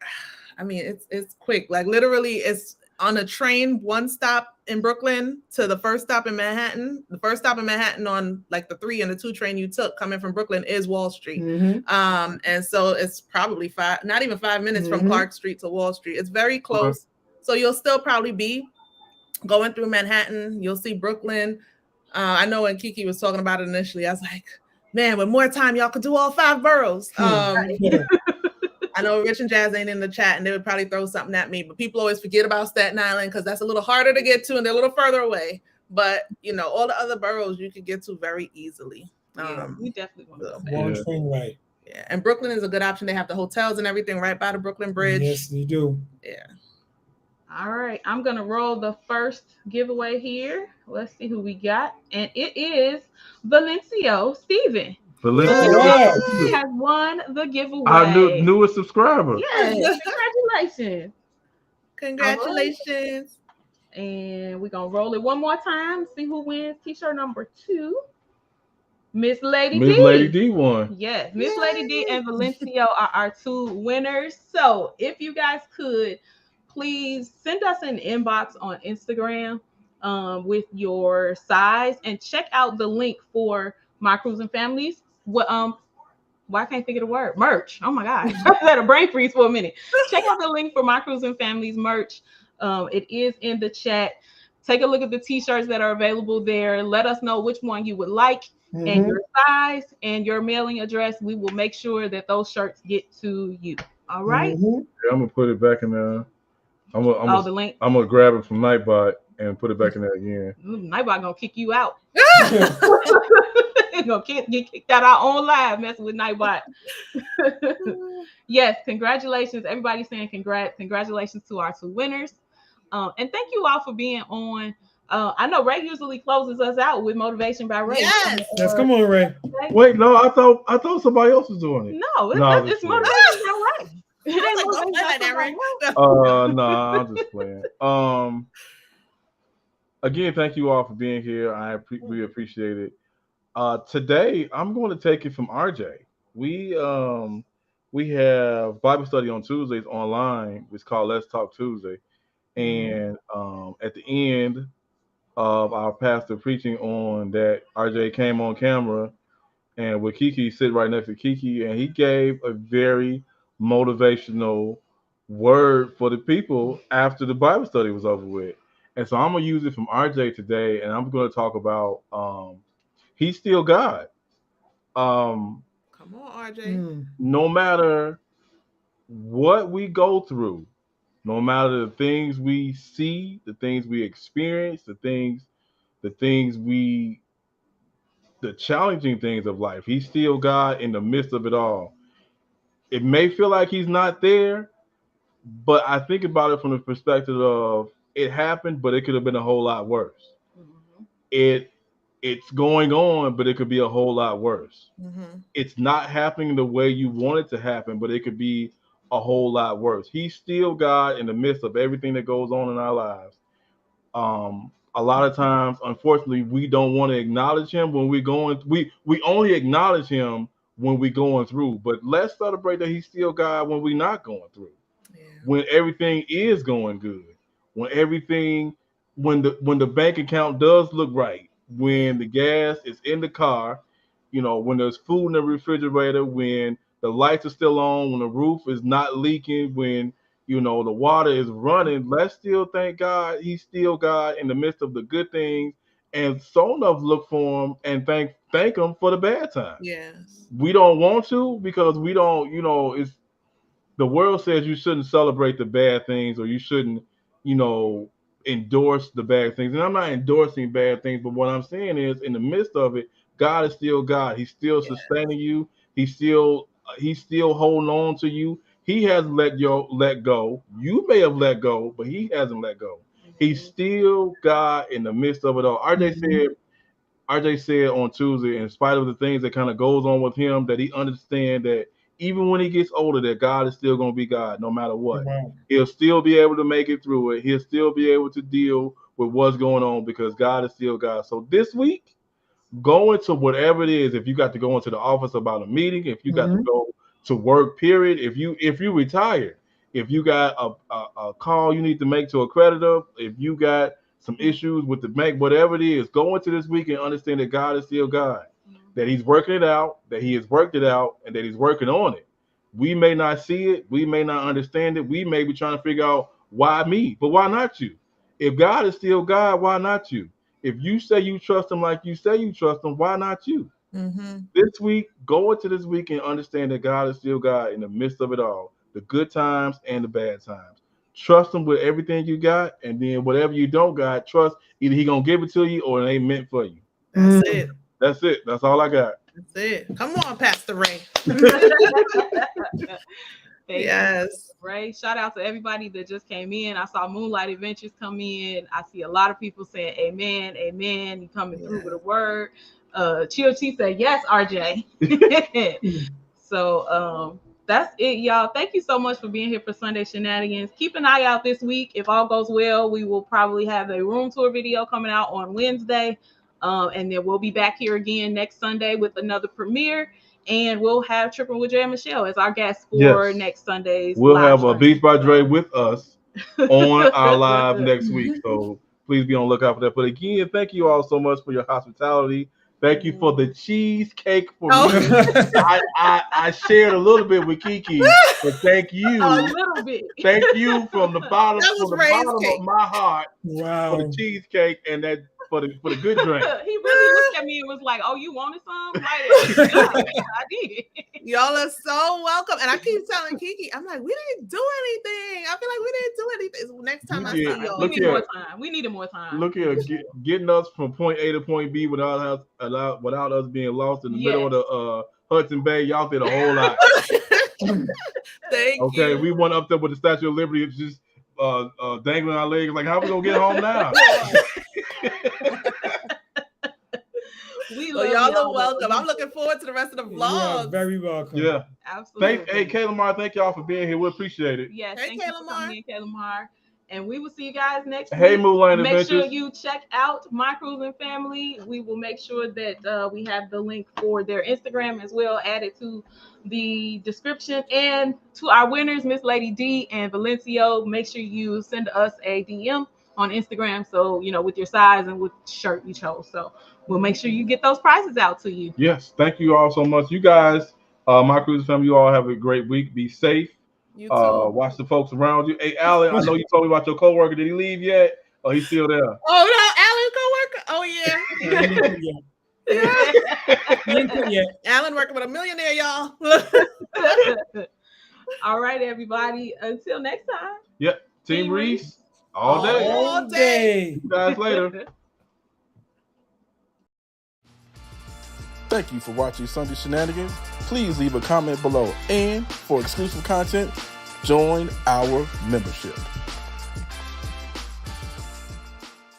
I mean, it's quick. Like literally, it's on a train, one stop in Brooklyn to the first stop in Manhattan. The first stop in Manhattan on like the 3 and the 2 train you took coming from Brooklyn is Wall Street. Mm-hmm. And so it's probably not even 5 minutes from Clark Street to Wall Street. It's very close. Okay. So you'll still probably be going through Manhattan. You'll see Brooklyn. I know when Kiki was talking about it initially, I was like, man, with more time, y'all could do all 5 boroughs. I know Rich and Jazz ain't in the chat and they would probably throw something at me, but people always forget about Staten Island because that's a little harder to get to and they're a little further away. But, you know, all the other boroughs you could get to very easily. We definitely want to go back. One train right. Yeah, and Brooklyn is a good option. They have the hotels and everything right by the Brooklyn Bridge. Yes, they do. Yeah. All right, I'm going to roll the first giveaway here. Let's see who we got. And it is Valencio Steven. Valencio. He has won the giveaway. Our newest subscriber. Yes, congratulations. Congratulations. And we're going to roll it one more time. See who wins t-shirt number 2. Miss Lady D. Miss Lady D won. Yes, Miss Lady D and Valencio are our 2 winners. So if you guys could, please send us an inbox on Instagram with your size and check out the link for My Cruising Families. Why I can't think of the word? Merch. Oh my God. I had a brain freeze for a minute. Check out the link for My Cruising Families merch. It is in the chat. Take a look at the t-shirts that are available there. Let us know which one you would like and your size and your mailing address. We will make sure that those shirts get to you. All right. Yeah, I'm gonna put it back in there. The link. I'm gonna grab it from Nightbot and put it back in there again. Nightbot gonna kick you out. Gonna get kicked out our own live messing with Nightbot. Yes, congratulations. Everybody's saying congrats. Congratulations to our 2 winners. And thank you all for being on. I know Ray usually closes us out with Motivation by Ray. Yes, come on, Ray. Wait, no, I thought somebody else was doing it. No, it's Motivation by Ray. No, I'm just playing. Again, thank you all for being here. We appreciate it. Today, I'm going to take it from RJ. We have Bible study on Tuesdays online. It's called Let's Talk Tuesday. And at the end of our pastor preaching on that, RJ came on camera and with Kiki, sit right next to Kiki, and he gave a very motivational word for the people after the Bible study was over with. And so I'm going to use it from RJ today, and I'm going to talk about he's still God. Come on, RJ. No matter what we go through, no matter the things we see, the things we experience, the challenging things of life, he's still God in the midst of it all. It may feel like he's not there, but I think about it from the perspective of it happened, but it could have been a whole lot worse. It's going on, but it could be a whole lot worse. It's not happening the way you want it to happen, but it could be a whole lot worse. He's still God in the midst of everything that goes on in our lives. A lot of times, unfortunately, we don't want to acknowledge him when we're going. We only acknowledge him when we're going through. But let's celebrate that he's still God when we're not going through. Yeah. When everything is going good. When the bank account does look right. When the gas is in the car. When there's food in the refrigerator. When the lights are still on. When the roof is not leaking. When the water is running. Let's still thank God. He's still God in the midst of the good things. And so enough look for him and thank him for the bad times. Yes. We don't want to because we don't, it's the world says you shouldn't celebrate the bad things or you shouldn't, endorse the bad things. And I'm not endorsing bad things, but what I'm saying is in the midst of it, God is still God. He's still sustaining you. He's still holding on to you. He hasn't let go. You may have let go, but he hasn't let go. He's still God in the midst of it all. RJ said RJ said on Tuesday, in spite of the things that kind of goes on with him, that he understands that even when he gets older, that God is still going to be God no matter what. Wow. He'll still be able to make it through it. He'll still be able to deal with what's going on because God is still God. So this week, go into whatever it is. If you got to go into the office about a meeting, if you got to go to work, period. If you retire, if you got a call you need to make to a creditor, if you got some issues with the bank, whatever it is, go into this week and understand that God is still God, that He's working it out, that He has worked it out, and that He's working on it. We may not see it, we may not understand it, we may be trying to figure out why me, but why not you? If God is still God, why not you? If you say you trust Him like you say you trust Him, why not you? This week, go into this week and understand that God is still God in the midst of it all, the good times and the bad times. Trust Him with everything you got, and then whatever you don't got, trust either He gonna give it to you or it ain't meant for you. That's it. That's it. That's all I got. That's it. Come on, Pastor Ray. Yes. Ray, shout out to everybody that just came in. I saw Moonlight Adventures come in. I see a lot of people saying amen, amen. You coming through with a word. Chill Chi said yes, RJ. So that's it, y'all. Thank you so much for being here for Sunday Shenanigans. Keep an eye out this week. If all goes well, we will probably have a room tour video coming out on Wednesday. And then we'll be back here again next Sunday with another premiere. And we'll have Tripping with Jay and Michelle as our guest for next Sunday's. We'll have a Beats by Dre with us on our live next week. So please be on the lookout for that. But again, thank you all so much for your hospitality. Thank you for the cheesecake for me. I shared a little bit with Kiki, but thank you. A little bit. Thank you from the bottom, of my heart for the cheesecake and that for the good drink. He really looked at me and was like, "Oh, you wanted some?" Like, yeah, I did. Y'all are so welcome. And I keep telling Kiki, I'm like, we didn't do anything. I feel like we didn't do anything. Next time I see y'all, we need more time. We needed more time. Look here, getting us from point A to point B without us being lost in the middle of the Hudson Bay. Y'all did a whole lot. Thank you. Okay, we went up there with the Statue of Liberty. It's just dangling our legs. Like, how we gonna get home now? Y'all are welcome. I'm looking forward to the rest of the vlogs. Very welcome. Yeah, absolutely. Hey, Kayla Mar, thank y'all for being here. We appreciate it. Yes, thank you for coming in, Kayla Mar. And we will see you guys next week. Hey, Moonlight Make Adventures. sure you check out My Cruising Family. We will make sure that we have the link for their Instagram as well added to the description. And to our winners, Miss Lady D and Valencio, make sure you send us a DM on Instagram. So, with your size and with shirt you chose. So we'll make sure you get those prizes out to you. Yes. Thank you all so much. You guys, My Cruising Family, you all have a great week. Be safe. You too. Watch the folks around you. Hey, Allan, I know you told me about your coworker. Did he leave yet? Or he's still there? Oh no, Allan coworker. Oh yeah. Allan working with a millionaire, y'all. All right, everybody. Until next time. Yep. Team Reese. All day. All day. See you guys later. Thank you for watching Sunday Shenanigans. Please leave a comment below. And for exclusive content, join our membership.